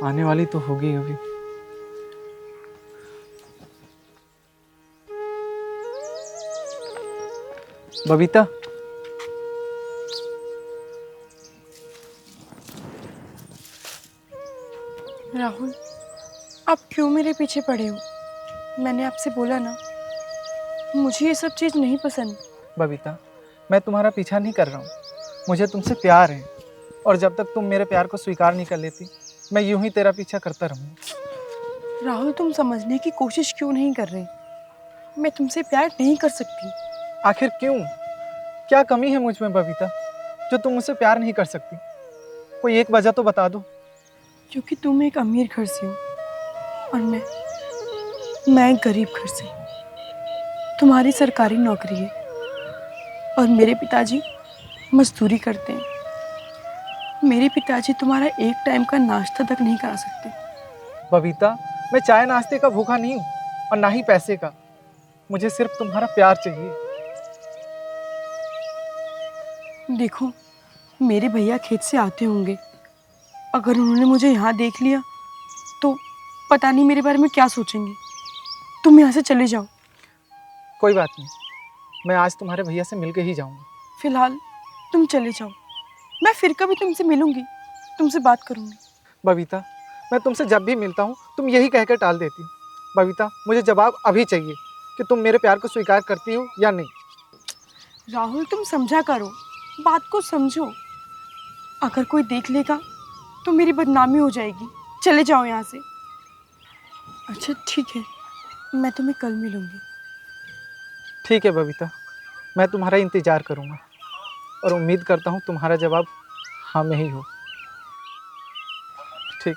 आने वाली तो होगी अभी। बबीता, राहुल, आप क्यों मेरे पीछे पड़े हो? मैंने आपसे बोला ना, मुझे ये सब चीज़ नहीं पसंद। बबीता, मैं तुम्हारा पीछा नहीं कर रहा हूँ। मुझे तुमसे प्यार है, और जब तक तुम मेरे प्यार को स्वीकार नहीं कर लेती, मैं यूं ही तेरा पीछा करता रहूँगा। राहुल, तुम समझने की कोशिश क्यों नहीं कर रहे? मैं तुमसे प्यार नहीं कर सकती। आखिर क्यों? क्या कमी है मुझ में बबीता, जो तुम मुझसे प्यार नहीं कर सकती? कोई एक वजह तो बता दो। क्योंकि तुम एक अमीर घर से हो और मैं एक गरीब घर से। तुम्हारी सरकारी नौकरी है और मेरे पिताजी मजदूरी करते हैं। मेरे पिताजी तुम्हारा एक टाइम का नाश्ता तक नहीं करा सकते। बबीता, मैं चाय नाश्ते का भूखा नहीं हूँ, और ना ही पैसे का। मुझे सिर्फ तुम्हारा प्यार चाहिए। देखो, मेरे भैया खेत से आते होंगे। अगर उन्होंने मुझे यहाँ देख लिया तो पता नहीं मेरे बारे में क्या सोचेंगे। तुम यहाँ से चले जाओ। कोई बात नहीं, मैं आज तुम्हारे भैया से मिलके ही जाऊंगा। फिलहाल तुम चले जाओ। मैं फिर कभी तुमसे मिलूंगी, तुमसे बात करूंगी। बबीता, मैं तुमसे जब भी मिलता हूँ तुम यही कहकर टाल देती हो। बबीता, मुझे जवाब अभी चाहिए कि तुम मेरे प्यार को स्वीकार करती हो या नहीं। राहुल, तुम समझा करो, बात को समझो। अगर कोई देख लेगा तो मेरी बदनामी हो जाएगी। चले जाओ यहाँ से। अच्छा ठीक है, मैं तुम्हें कल मिलूंगी। ठीक है बबीता, मैं तुम्हारा इंतज़ार करूँगा, और उम्मीद करता हूँ तुम्हारा जवाब हाँ में ही हो। ठीक।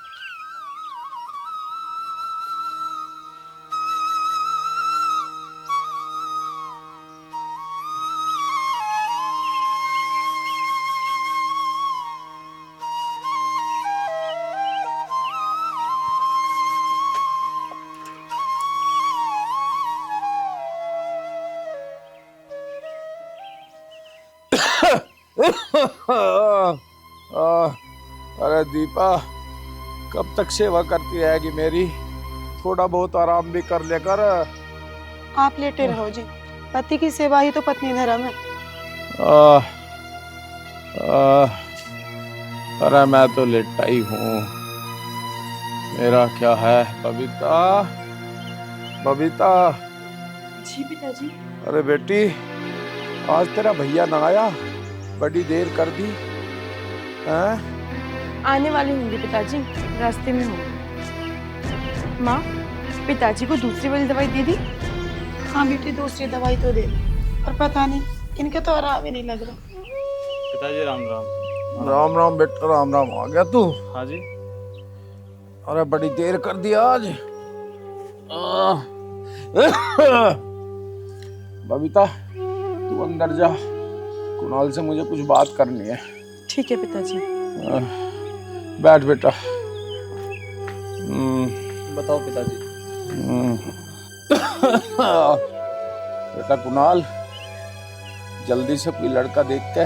अरे दीपा, कब तक सेवा करती रहेगी मेरी? थोड़ा बहुत आराम भी कर लेकर। आप लेटे रहो जी। पति की सेवा ही तो पत्नी धर्म है। आह, आह, अरे मैं तो लेटा ही हूँ। मेरा क्या है बबीता? बबीता, जी पिताजी। अरे बेटी, आज तेरा भैया ना आया? बड़ी देर कर दी हैं? आने वाले होंगे पिताजी, रास्ते में होंगे। माँ, पिताजी को दूसरी वाली दवाई दे दी? हाँ बेटी, दूसरी दवाई तो दे, पर पता नहीं इनके तो आराम ही नहीं लग रहा। पिताजी राम राम। राम राम बेटा, राम राम। आ गया तू? हाँ जी। अरे बड़ी देर कर दी आज। बबीता, तू अंदर जा, कुणाल से मुझे कुछ बात करनी है। ठीक है पिताजी। बैठ बेटा। बताओ पिताजी। बेटा कुणाल, जल्दी से कोई लड़का देख के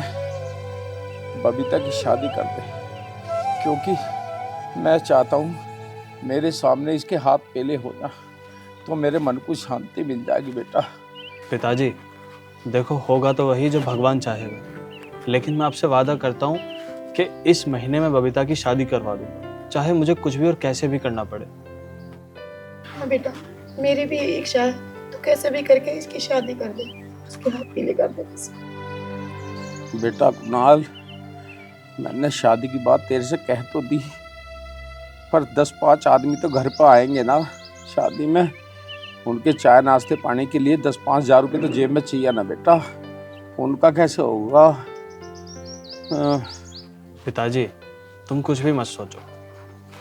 बबीता की शादी कर दे, क्योंकि मैं चाहता हूँ मेरे सामने इसके हाथ पहले हो जा, तो मेरे मन को शांति मिल जाएगी बेटा। पिताजी देखो, होगा तो वही जो भगवान चाहेगा, लेकिन मैं आपसे वादा करता हूँ कि इस महीने में बबीता की शादी करवा दूंगा, चाहे मुझे कुछ भी और कैसे भी करना पड़े। हाँ बेटा, मेरी भी यही इच्छा है। तो कैसे भी करके इसकी शादी कर दे, उसके हाथ पीले कर दे बस। बेटा कुणाल, मैंने शादी की बात तेरे से कह तो दी, पर 10-5 आदमी तो घर पर आएंगे ना शादी में। उनके चाय नाश्ते पानी के लिए 10-5 हजार रुपये तो जेब में चाहिए ना बेटा। उनका कैसे होगा? पिताजी तुम कुछ भी मत सोचो,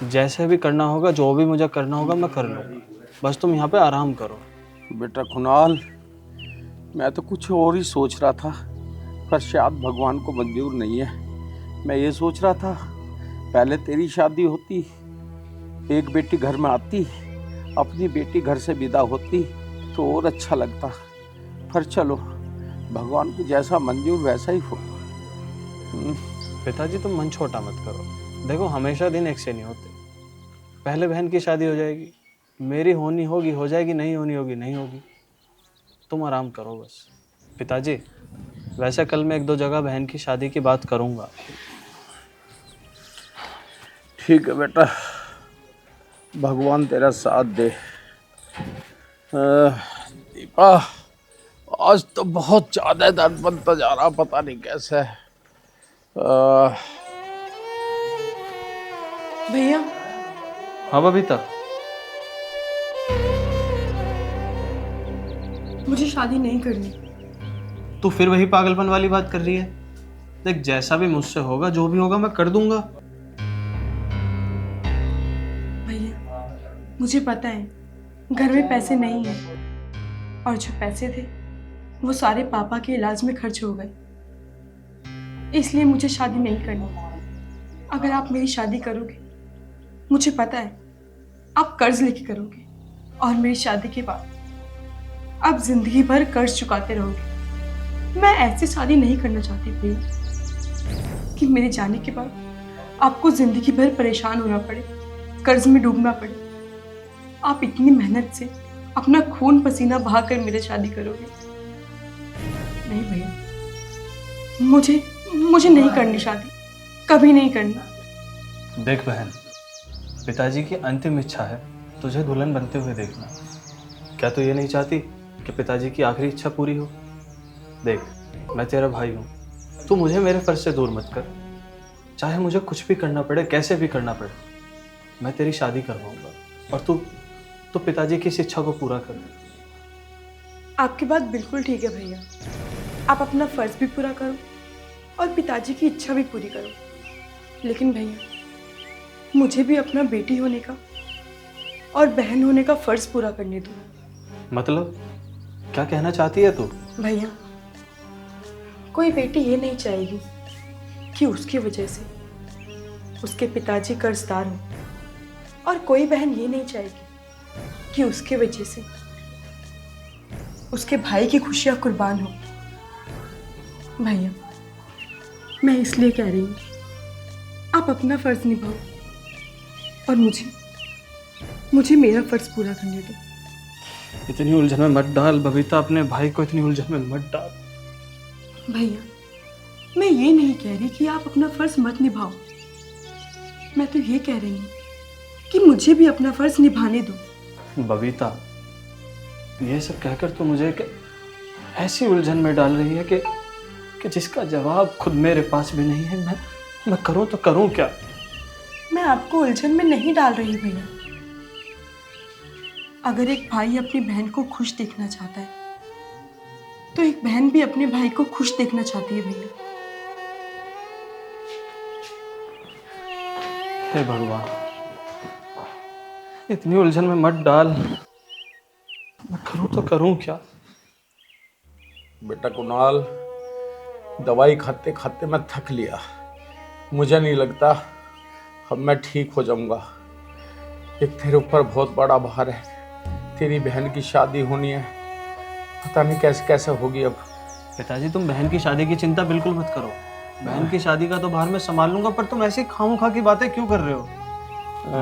जैसे भी करना होगा, जो भी मुझे करना होगा मैं कर लूँगा, बस तुम यहाँ पे आराम करो। बेटा कुणाल, मैं तो कुछ और ही सोच रहा था, पर शायद भगवान को मंजूर नहीं है। मैं ये सोच रहा था पहले तेरी शादी होती, एक बेटी घर में आती, अपनी बेटी घर से विदा होती तो और अच्छा लगता। पर चलो, भगवान को जैसा मंजूर वैसा ही हो। पिताजी तुम मन छोटा मत करो, देखो हमेशा दिन एक से नहीं होते। पहले बहन की शादी हो जाएगी, मेरी होनी होगी हो जाएगी, नहीं होनी होगी नहीं होगी। तुम आराम करो बस। पिताजी, वैसे कल मैं 1-2 जगह बहन की शादी की बात करूंगा। ठीक है बेटा, भगवान तेरा साथ दे। दीपा, आज तो बहुत ज़्यादा दर्द बनता जा रहा, पता नहीं कैसे। भैया, हाँ बबीता। मुझे शादी नहीं करनी। तू फिर वही पागलपन वाली बात कर रही है। देख, जैसा भी मुझसे होगा, जो भी होगा मैं कर दूंगा। भैया, मुझे पता है घर में पैसे नहीं हैं और जो पैसे थे वो सारे पापा के इलाज में खर्च हो गए, इसलिए मुझे शादी नहीं करनी। अगर आप मेरी शादी करोगे, मुझे पता है आप कर्ज लेके करोगे और मेरी शादी के बाद आप जिंदगी भर कर्ज चुकाते रहोगे। मैं ऐसी शादी नहीं करना चाहती भैया कि मेरे जाने के बाद आपको जिंदगी भर परेशान होना पड़े, कर्ज में डूबना पड़े। आप इतनी मेहनत से अपना खून पसीना बहाकर मेरे शादी करोगे। नहीं भैया, मुझे नहीं करनी शादी, कभी नहीं करनी। देख बहन, पिताजी की अंतिम इच्छा है तुझे दुल्हन बनते हुए देखना। क्या तू ये नहीं चाहती कि पिताजी की आखिरी इच्छा पूरी हो? देख, मैं तेरा भाई हूँ, तू मुझे मेरे फर्ज से दूर मत कर। चाहे मुझे कुछ भी करना पड़े, कैसे भी करना पड़े, मैं तेरी शादी करवाऊंगा और तू पिताजी की इस इच्छा को पूरा कर। आपकी बात बिल्कुल ठीक है भैया, आप अपना फर्ज भी पूरा करो और पिताजी की इच्छा भी पूरी करो। लेकिन भैया, मुझे भी अपना बेटी होने का और बहन होने का फर्ज पूरा करने दो। मतलब क्या कहना चाहती है तू? भैया, कोई बेटी ये नहीं चाहेगी कि उसकी वजह से उसके पिताजी कर्जदार हो, और कोई बहन ये नहीं चाहेगी कि उसके वजह से उसके भाई की खुशियां कुर्बान हो। भैया, मैं इसलिए कह रही हूँ, आप अपना फर्ज निभाओ और मुझे मेरा फर्ज पूरा करने दो। इतनी उलझन में मत डाल बबीता, अपने भाई को इतनी उलझन में मत डाल। भैया, मैं ये नहीं कह रही कि आप अपना फर्ज मत निभाओ, मैं तो ये कह रही हूँ कि मुझे भी अपना फर्ज निभाने दो। बबीता, ये सब कहकर तो मुझे ऐसी उलझन में डाल रही है कि जिसका जवाब खुद मेरे पास भी नहीं है। मैं करूं तो करूं क्या? मैं आपको उलझन में नहीं डाल रही भैया। अगर एक भाई अपनी बहन को खुश देखना चाहता है तो एक बहन भी अपने भाई को खुश देखना चाहती है भैया। हे भगवान, इतनी उलझन में मत डाल। मैं करूं तो करूं क्या? बेटा कुणाल, दवाई खाते खाते मैं थक लिया। मुझे नहीं लगता अब मैं ठीक हो जाऊंगा। एक तेरे ऊपर बहुत बड़ा भार है, तेरी बहन की शादी होनी है, पता नहीं कैसे कैसे होगी अब। पिताजी, तुम बहन की शादी की चिंता बिल्कुल मत करो। बहन की शादी का तो भार मैं संभाल लूंगा, पर तुम ऐसी खामोखा की बातें क्यों कर रहे हो?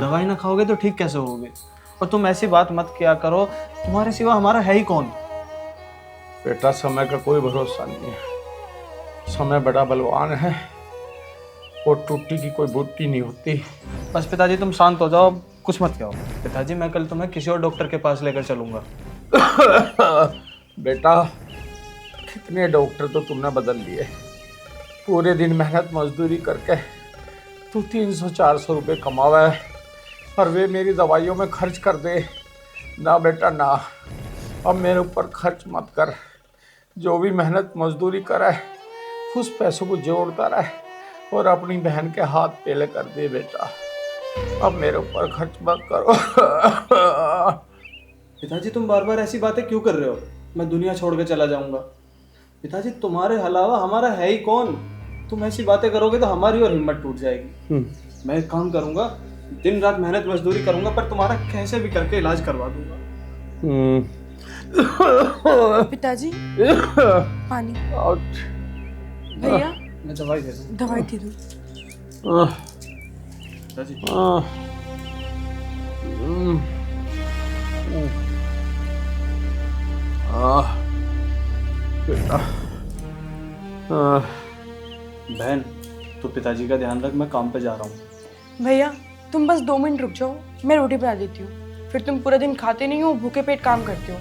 दवाई ना खाओगे तो ठीक कैसे होगे? और तुम ऐसी बात मत किया करो, तुम्हारे सिवा हमारा है ही कौन? बेटा, समय का कोई भरोसा नहीं है, समय बड़ा बलवान है और टूटी की कोई बूटी नहीं होती। बस पिताजी, तुम शांत हो जाओ, कुछ मत कहो। पिताजी, मैं कल तुम्हें किसी और डॉक्टर के पास लेकर चलूंगा। बेटा, कितने डॉक्टर तो तुमने बदल लिए। पूरे दिन मेहनत मजदूरी करके तू 300-400 रुपये कमावा है और वे मेरी दवाइयों में खर्च कर दे। ना बेटा ना, अब मेरे ऊपर खर्च मत कर। जो भी मेहनत मजदूरी करे उस पैसों को जोड़ता रहे और अपनी बहन के हाथ पेले कर दे। बेटा, अब मेरे ऊपर खर्च मत करो। पिताजी, तुम बार बार ऐसी बातें क्यों कर रहे हो? मैं दुनिया छोड़ के चला जाऊंगा। पिताजी, तुम्हारे अलावा हमारा है ही कौन? तुम ऐसी बातें करोगे तो हमारी और हिम्मत टूट जाएगी। मैं एक काम करूंगा, दिन रात मेहनत मजदूरी करूंगा, पर तुम्हारा कैसे भी करके इलाज करवा दूंगा। पिताजी, पानी। भैया, मैं दवाई दे दूं। दवाई दे दो। पिताजी, बेटा बहन तू पिताजी का ध्यान रख, मैं काम पे जा रहा हूँ। भैया तुम बस 2 मिनट रुक जाओ, मैं रोटी बना देती हूँ। फिर तुम पूरा दिन खाते नहीं हो, भूखे पेट काम करते हो।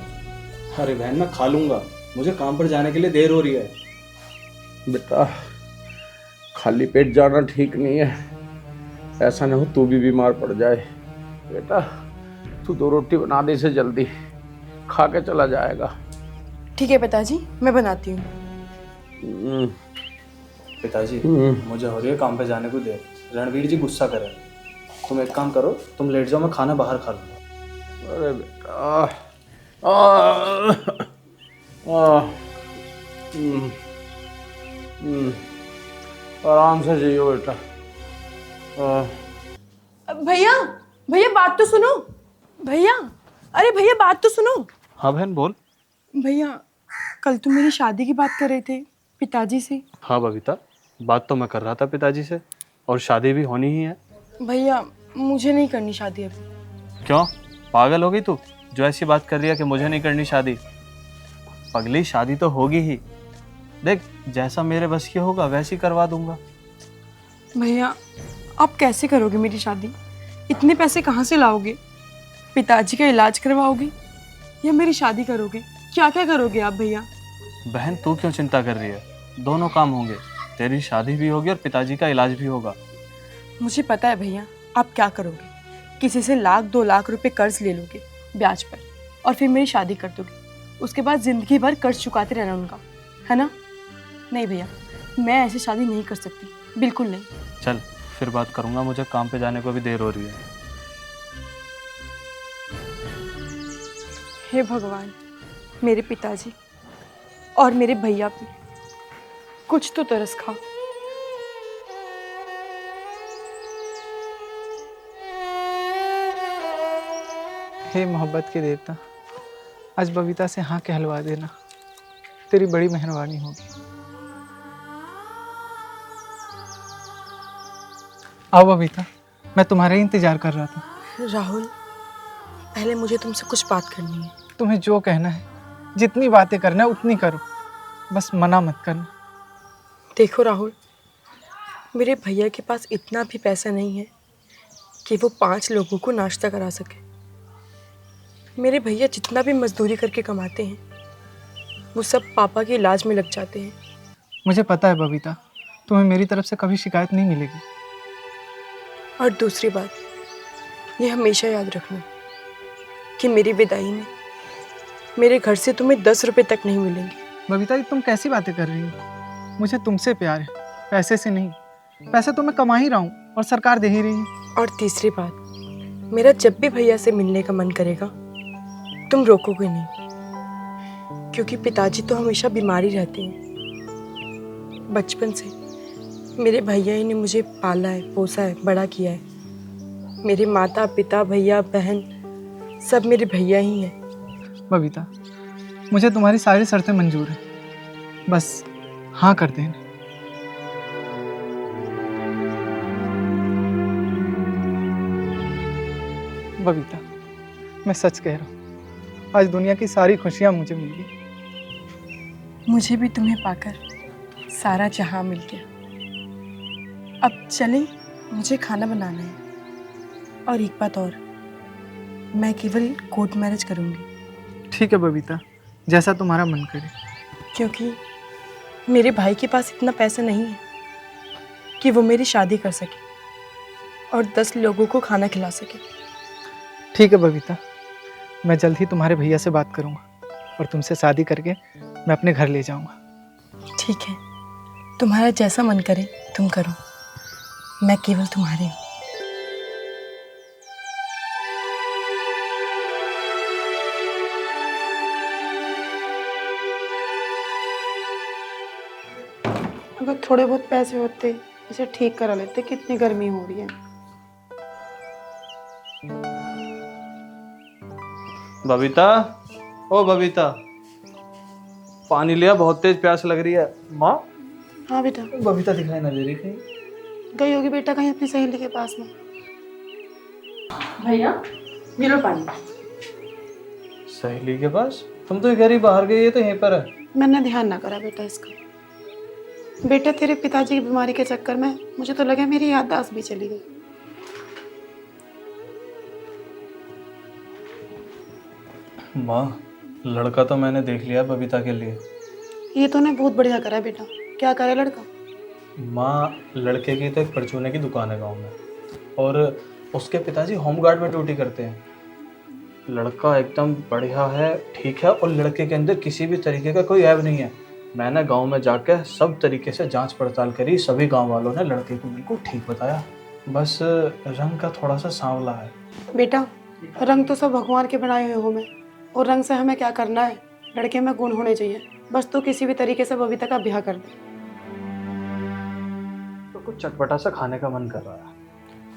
अरे बहन मैं खा लूंगा, मुझे काम पर जाने के लिए देर हो रही है। बेटा खाली पेट जाना ठीक नहीं है, ऐसा ना हो तू भी बीमार पड़ जाए। बेटा तू 2 रोटी बना दे से जल्दी, खा के चला जाएगा। ठीक है पिताजी, मैं बनाती हूँ। पिताजी मुझे हो रही है काम पे जाने को देर, रणवीर जी गुस्सा करें। तुम एक काम करो, तुम लेट जाओ, मैं खाना बाहर खा लूँगा। अरे बेटा आराम से जियो बेटा। भैया भैया बात तो सुनो। भैया अरे भैया बात तो सुनो। हाँ बहन बोल। भैया कल तुम मेरी शादी की बात कर रहे थे पिताजी से। हाँ बबीता, बात तो मैं कर रहा था पिताजी से, और शादी भी होनी ही है। भैया मुझे नहीं करनी शादी अभी। क्यों, पागल हो गई तू जो ऐसी बात कर रही है कि मुझे नहीं करनी शादी? पगली शादी तो होगी ही, देख जैसा मेरे बस की होगा वैसी करवा दूंगा। भैया आप कैसे करोगे मेरी शादी? इतने पैसे कहाँ से लाओगे? पिताजी का इलाज करवाओगे या मेरी शादी करोगे? क्या क्या करोगे आप भैया? बहन तू क्यों चिंता कर रही है, दोनों काम होंगे, तेरी शादी भी होगी और पिताजी का इलाज भी होगा। मुझे पता है भैया आप क्या करोगे। किसी से 1-2 लाख रुपए कर्ज ले लोगे ब्याज पर और फिर मेरी शादी कर दोगे। उसके बाद जिंदगी भर कर्ज चुकाते रहना उनका, है ना? नहीं भैया, मैं ऐसी शादी नहीं कर सकती, बिल्कुल नहीं। चल फिर बात करूंगा, मुझे काम पे जाने को भी देर हो रही है। हे भगवान, मेरे पिताजी और मेरे भैया पे कुछ तो तरस खा। हे मोहब्बत के देवता, आज बबीता से हाँ कहलवा देना, तेरी बड़ी मेहरबानी होगी। आओ बबीता, मैं तुम्हारा ही इंतजार कर रहा था। राहुल, पहले मुझे तुमसे कुछ बात करनी है। तुम्हें जो कहना है, जितनी बातें करना है उतनी करो, बस मना मत करना। देखो राहुल, मेरे भैया के पास इतना भी पैसा नहीं है कि वो 5 लोगों को नाश्ता करा सके। मेरे भैया जितना भी मजदूरी करके कमाते हैं वो सब पापा के इलाज में लग जाते हैं। मुझे पता है बबीता, तुम्हें मेरी तरफ से कभी शिकायत नहीं मिलेगी। और दूसरी बात, ये हमेशा याद रखना कि मेरी विदाई में मेरे घर से तुम्हें 10 रुपए तक नहीं मिलेंगे। बबीता, ये तुम कैसी बातें कर रही हो? मुझे तुमसे प्यार है, पैसे से नहीं। पैसे तो मैं कमा ही रहा हूँ और सरकार दे ही रही है। और तीसरी बात, मेरा जब भी भैया से मिलने का मन करेगा तुम रोकोगे नहीं, क्योंकि पिताजी तो हमेशा बीमार ही रहते हैं। बचपन से मेरे भैया ही ने मुझे पाला है, पोसा है, बड़ा किया है। मेरे माता पिता, भैया बहन सब मेरे भैया ही हैं। बबीता, मुझे तुम्हारी सारी शर्तें मंजूर हैं, बस हाँ कर देना। बबीता, मैं सच कह रहा हूँ, आज दुनिया की सारी खुशियाँ मुझे मिल गई। मुझे भी तुम्हें पाकर सारा जहां मिल गया। अब चलें, मुझे खाना बनाना है। और एक बात और, मैं केवल कोर्ट मैरिज करूंगी। ठीक है बबीता, जैसा तुम्हारा मन करे। क्योंकि मेरे भाई के पास इतना पैसा नहीं है कि वो मेरी शादी कर सके और 10 लोगों को खाना खिला सके। ठीक है बबीता, मैं जल्द ही तुम्हारे भैया से बात करूँगा और तुमसे शादी करके मैं अपने घर ले जाऊँगा। ठीक है, तुम्हारा जैसा मन करे तुम करो, मैं केवल तुम्हारी हूँ। अगर थोड़े बहुत पैसे होते इसे ठीक करा लेते, कितनी गर्मी हो रही है। बबीता, ओ बबीता, पानी लिया, बहुत तेज प्यास लग रही है। माँ, हाँ बेटा, बबीता दिखाई ना दे रही कहीं। गई होगी बेटा कहीं अपनी सहेली के पास में। भैया मिलो पानी। सहेली के पास? तुम तो घर ही बाहर गई है, तो यहीं पर है। मैंने ध्यान ना करा बेटा इसका। बेटा तेरे पिताजी की बीमारी के चक्कर में मुझे तो लगा मेरी याददाश्त भी चली गई। माँ, लड़का तो मैंने देख लिया बबीता के लिए। ये तूने बहुत बढ़िया करा बेटा। क्या करे लड़का? माँ, लड़के की तो एक परचूने की दुकान है गांव में, और उसके पिताजी होमगार्ड में ड्यूटी करते हैं। लड़का एकदम बढ़िया है, ठीक है, और लड़के के अंदर किसी भी तरीके का कोई ऐब नहीं है। मैंने गांव में जाकर सब तरीके से जांच पड़ताल करी, सभी गांव वालों ने लड़के को बिल्कुल ठीक बताया। बस रंग का थोड़ा सा सांवला है। बेटा रंग तो सब भगवान के बनाए हुए हो में, और रंग से हमें क्या करना है? लड़के में गुण होने चाहिए। बस तू किसी भी तरीके से बबीता का ब्याह कर दे। तो कुछ चटपटा सा खाने का मन कर रहा है।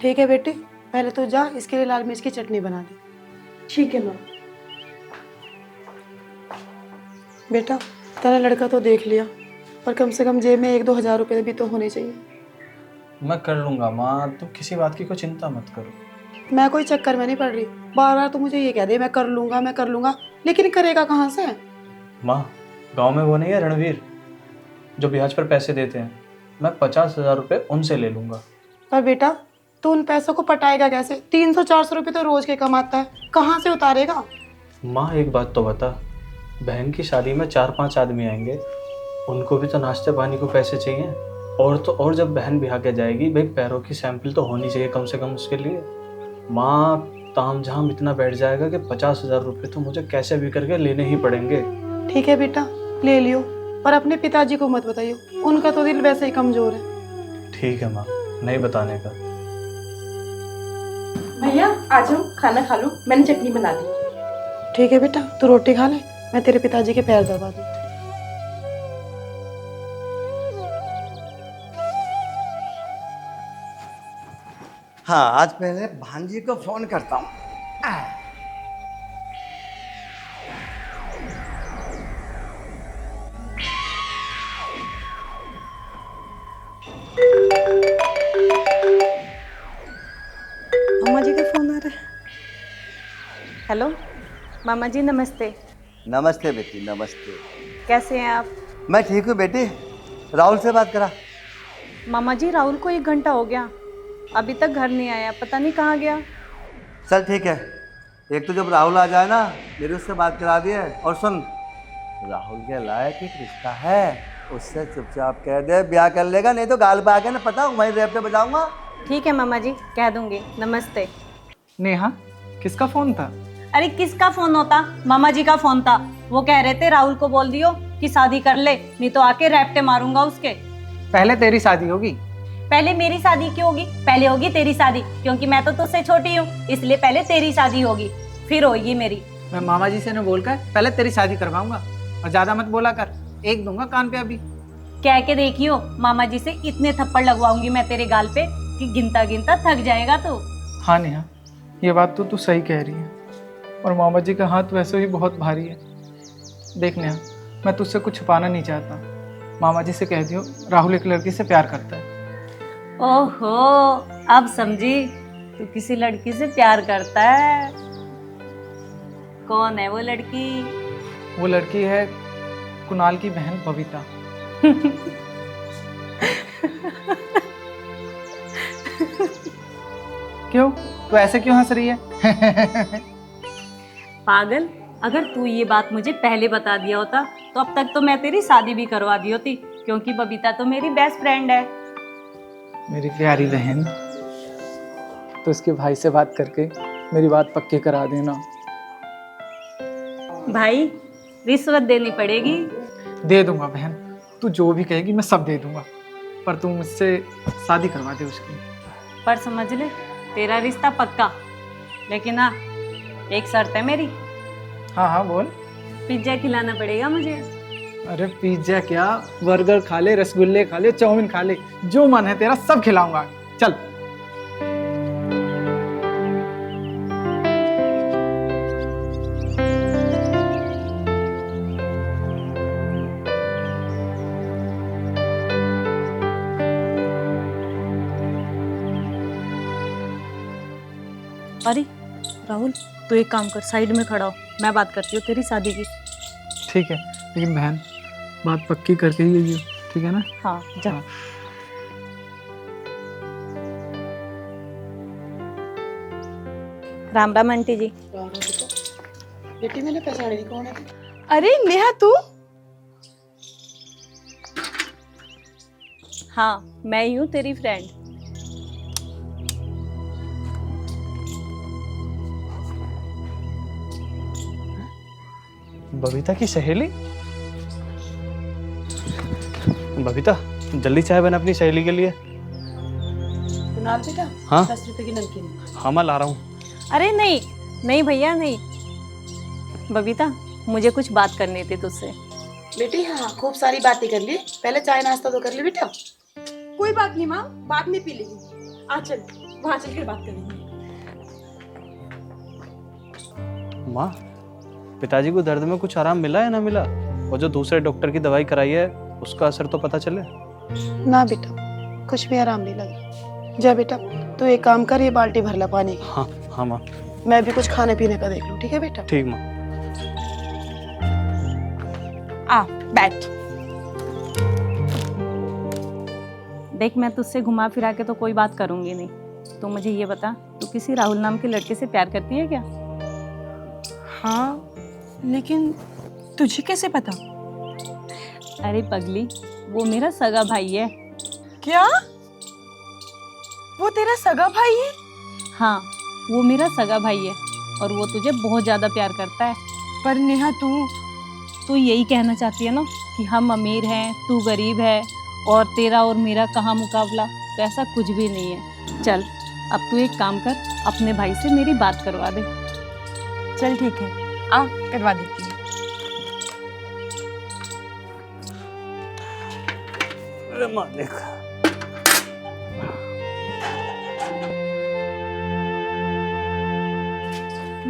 ठीक है बेटे, पहले तो जा इसके लिए लाल मिर्च की चटनी बना दे। ठीक है माँ। बेटा तेरा लड़का तो देख लिया, पर कम से कम जेब में 1-2 हज़ार रुपये भी तो होने चाहिए। मैं कर लूँगा माँ, तुम किसी बात की कोई चिंता मत करो। मैं कोई चक्कर में नहीं पड़ रही। बार बार तो मुझे ये कह दे मैं कर लूँगा, लेकिन करेगा कहाँ से? माँ, गांव में वो नहीं है रणवीर, जो ब्याज पर पैसे देते हैं? मैं 50,000 रुपये उनसे ले लूँगा। पर बेटा तू उन पैसों को पटाएगा कैसे? 300-400 रुपये तो रोज के कमाता है, कहाँ से उतारेगा? माँ, एक बात तो बता, बहन की शादी में 4-5 आदमी आएंगे, उनको भी तो नाश्ते पानी को पैसे चाहिए। और तो और जब बहन ब्याह के जाएगी, भाई पैरों की सैंपल तो होनी चाहिए कम से कम उसके लिए। माँ, ताम झाम इतना बैठ जाएगा कि 50,000 रुपये तो मुझे कैसे भी करके लेने ही पड़ेंगे। ठीक है बेटा ले लियो, पर अपने पिताजी को मत बताइयो, उनका तो दिल वैसे ही कमजोर है। ठीक है माँ, नहीं बताने का। भैया आ जाओ, खाना खा लो, मैंने चटनी बना दी। ठीक है बेटा तू रोटी खा ले, मैं तेरे पिताजी के पैर दबा दूँ। हाँ, आज पहले भांजी को फोन करता हूँ। अम्मा जी का फोन आ रहा है। हेलो मामा जी, नमस्ते। नमस्ते बेटी, नमस्ते। कैसे हैं आप? मैं ठीक हूँ बेटी। राहुल से बात करा? मामा जी, राहुल को 1 घंटा हो गया, अभी तक घर नहीं आया, पता नहीं कहाँ गया। चल ठीक है, एक तो जब राहुल आ जाए ना, मेरी उससे बात करा दिए। और सुन, राहुल के लायक एक रिश्ता है, उससे चुपचाप कह दे ब्याह कर लेगा, नहीं तो गाल पे आके ना पता वहीं रेप पे बजाऊंगा। ठीक है मामा जी, कह दूंगी। नमस्ते। नेहा, किसका फोन था? अरे किसका फोन होता, मामा जी का फोन था। वो कह रहे थे राहुल को बोल दियो कि शादी कर ले, नहीं तो आके रैप्टे मारूंगा उसके। पहले तेरी शादी होगी। पहले मेरी शादी क्यों होगी? पहले होगी तेरी शादी, क्योंकि मैं तो तुझसे छोटी हूँ, इसलिए पहले तेरी शादी होगी, फिर होगी मेरी। मैं मामा जी से न बोलकर पहले तेरी शादी करवाऊंगा, और ज्यादा मत बोला कर, एक दूंगा कान पे अभी। कह के देखियो, मामा जी से इतने थप्पड़ लगवाऊंगी मैं तेरे गाल पे कि गिनता गिनता थक जाएगा तू। हाँ नेहा, ये बात तो तू सही कह रही है, और मामा जी का हाथ वैसे भी बहुत भारी है। देख नेहा, मैं तुझसे कुछ छुपाना नहीं चाहता। मामा जी से कह दियो राहुल एक लड़की से प्यार करता है। ओहो, अब समझी, तू किसी लड़की से प्यार करता है। कौन है वो लड़की? वो लड़की है कुणाल की बहन बबीता। क्यों, तू ऐसे क्यों हंस रही है? पागल, अगर तू ये बात मुझे पहले बता दिया होता तो अब तक तो मैं तेरी शादी भी करवा दी होती, क्योंकि बबीता तो मेरी बेस्ट फ्रेंड है। मेरी प्यारी बहन, तो इसके भाई से बात करके मेरी बात पक्की करा देना। भाई, रिश्वत देनी पड़ेगी। दे दूंगा बहन, तू जो भी कहेगी मैं सब दे दूंगा, पर तू मुझसे शादी करवा दे उसकी। पर समझ ले, तेरा रिश्ता पक्का, लेकिन हाँ, एक शर्त है मेरी। हाँ हाँ बोल। पिज्जा खिलाना पड़ेगा मुझे। अरे पिज्जा क्या, बर्गर खा ले, रसगुल्ले खा ले, चाउमीन खा ले, जो मन है तेरा सब खिलाऊंगा। चल। अरे राहुल तू एक काम कर, साइड में खड़ा हो, मैं बात करती हूँ तेरी शादी की। ठीक है, लेकिन बहन बात पक्की करके ही गई हो, ठीक है ना? हाँ जा। हाँ। राम राम आंटी जी। बेटी मैंने पहचानी नहीं, कौन है तू? अरे नेहा तू? हाँ मैं ही हूँ तेरी फ्रेंड। बबीता की सहेली? बबीता जल्दी चाय बना अपनी सहेली के लिए। कुणाल बेटा, हाँ? 10 रुपए की नमकीन। हाँ मैं ला रहा हूँ। अरे नहीं नहीं भैया नहीं। बबीता मुझे कुछ बात करनी थी तुझसे। बेटी हाँ, खूब सारी बातें कर ली, पहले चाय नाश्ता तो कर ली बेटा। कोई बात नहीं माँ, बाद में पी लेंगे। आ चल, वहाँ चल कर बात करेंगे। माँ, पिताजी को दर्द में कुछ आराम मिला या ना मिला? और जो दूसरे डॉक्टर की दवाई कराई है उसका असर तो पता चले। ना बेटा, कुछ भी आराम नहीं लगा। जा बेटा, तू एक काम कर, ये बाल्टी भर ला पानी की। हाँ हाँ माँ। मैं भी कुछ खाने पीने का देख लूँ, ठीक है बेटा? ठीक माँ। आ बैठ। देख मैं तुझसे घुमा फिरा के तो कोई बात करूंगी नहीं। तो मुझे ये बता, तू किसी राहुल नाम के लड़के से प्यार करती है क्या? हाँ, लेकिन तुझे कैसे पता? अरे पगली, वो मेरा सगा भाई है। क्या? वो तेरा सगा भाई है? हाँ वो मेरा सगा भाई है और वो तुझे बहुत ज्यादा प्यार करता है। पर नेहा तू यही कहना चाहती है ना कि हम अमीर हैं, तू गरीब है और तेरा और मेरा कहाँ मुकाबला? तो ऐसा कुछ भी नहीं है। चल अब तू एक काम कर, अपने भाई से मेरी बात करवा दे। चल ठीक है, आ करवा देती हूँ। अरे माँ देख।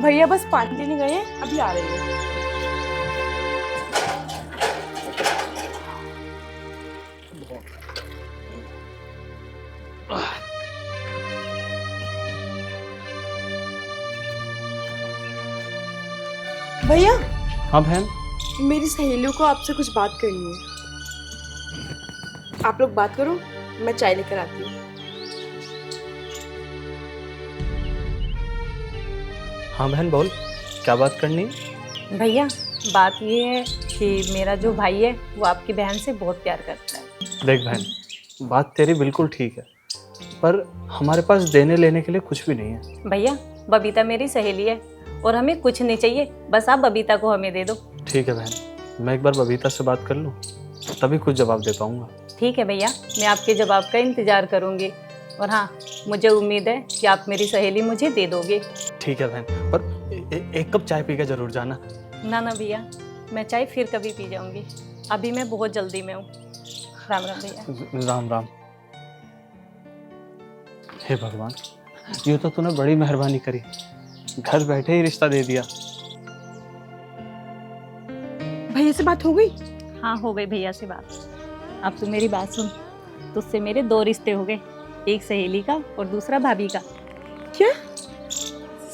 भैया बस पानी लेने गए हैं, अभी आ रहे हैं। भैया हाँ बहन। मेरी सहेलियों को आपसे कुछ बात करनी है। आप लोग बात करो, मैं चाय लेकर आती हूँ। हाँ बहन बोल, क्या बात करनी है? भैया बात ये है कि मेरा जो भाई है वो आपकी बहन से बहुत प्यार करता है। देख बहन, बात तेरी बिल्कुल ठीक है, पर हमारे पास देने लेने के लिए कुछ भी नहीं है। भैया बबीता मेरी सहेली है और हमें कुछ नहीं चाहिए, बस आप बबीता को हमें दे दो। ठीक है बहन, मैं एक बार बबीता से बात कर लूँ तभी कुछ जवाब दे पाऊँगा। ठीक है भैया, मैं आपके जवाब का इंतजार करूंगी और हाँ मुझे उम्मीद है कि आप मेरी सहेली मुझे दे दोगे। ठीक है बहन, पर एक कप चाय पी के जरूर जाना। ना ना भैया, मैं चाय फिर कभी पी जाऊंगी, अभी मैं बहुत जल्दी में हूँ। राम राम भैया। राम राम। हे भगवान, ये तो तूने बड़ी मेहरबानी करी, घर बैठे ही रिश्ता दे दिया। भैया से बात हो गई? हाँ हो गई भैया से बात। अब तू मेरी बात सुन, तुझसे मेरे 2 रिश्ते हो गए, एक सहेली का और दूसरा भाभी का। क्या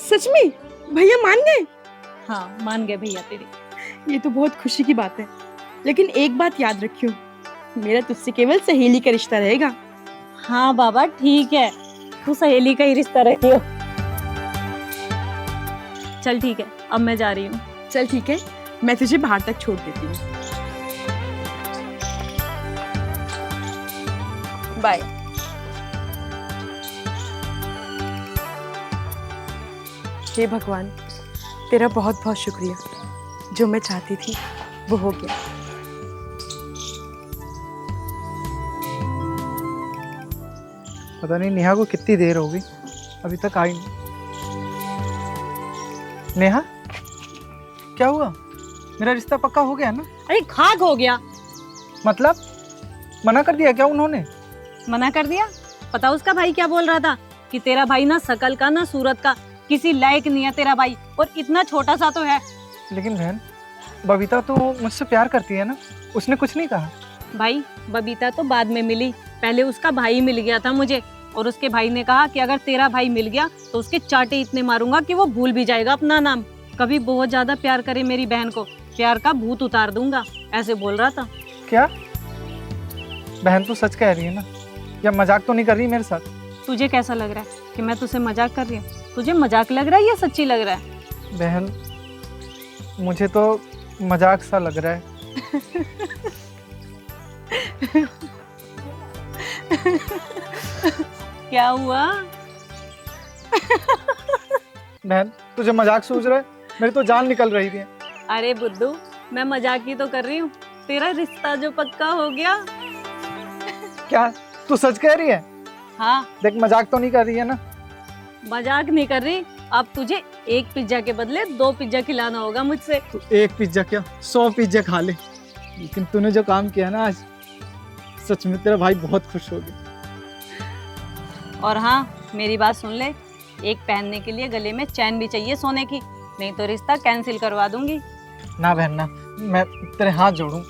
सच में? भैया मान गए? हाँ मान गए भैया तेरी। ये तो बहुत खुशी की बात है, लेकिन एक बात याद रखियो, मेरा तुझसे केवल सहेली का रिश्ता रहेगा। हाँ बाबा ठीक है, तू सहेली का ही रिश्ता रखियो। चल ठीक है, अब मैं जा रही हूँ। चल ठीक है, मैं तुझे बाहर तक छोड़ देती हूँ। बाय। हे भगवान, तेरा बहुत बहुत शुक्रिया, जो मैं चाहती थी वो हो गया। पता नहीं नेहा को कितनी देर हो गई, अभी तक आई नहीं। नेहा क्या हुआ? मेरा रिश्ता पक्का हो गया ना? अरे खाक हो गया। मतलब मना कर दिया क्या उन्होंने? मना कर दिया? पता उसका भाई क्या बोल रहा था कि तेरा भाई ना शकल का ना सूरत का, किसी लायक नहीं है तेरा भाई, और इतना छोटा सा तो है। लेकिन बहन, बबीता तो मुझसे प्यार करती है ना, उसने कुछ नहीं कहा। भाई बबीता तो बाद में मिली, पहले उसका भाई मिल गया था मुझे, और उसके भाई ने कहा कि अगर तेरा भाई मिल गया तो उसके चाटे इतने मारूंगा कि वो भूल भी जाएगा अपना नाम। कभी बहुत ज्यादा प्यार करे मेरी बहन को, प्यार का भूत उतार दूंगा, ऐसे बोल रहा था। क्या बहन तू सच कह रही है ना, या मजाक तो नहीं कर रही मेरे साथ? तुझे कैसा लग रहा है कि मैं तुझसे मजाक कर रही हूँ? तुझे मजाक लग रहा है या सच्ची लग रहा है? बहन मुझे तो मजाक सा लग रहा है। क्या हुआ? बहन तुझे मजाक सूझ रहा है? मेरी तो जान निकल रही थी। अरे बुद्धू, मैं मजाक ही तो कर रही हूँ। तेरा रिश्ता जो पक्का हो गया। क्या तू सच कह रही है? हाँ, देख मजाक तो नहीं कर रही है ना? मजाक नहीं कर रही। अब तुझे एक पिज्जा के बदले 2 पिज्जा खिलाना होगा मुझसे। तू एक पिज्जा क्या 100 पिज्जा खा ले, लेकिन तूने जो काम किया ना आज, सच में तेरा भाई बहुत खुश हो गया। और हाँ, मेरी बात सुन ले, एक पहनने के लिए गले में चैन भी चाहिए सोने की, नहीं तो रिश्ता कैंसिल करवा दूंगी। ना बहन ना, मैं तेरे हाथ जोड़ूं,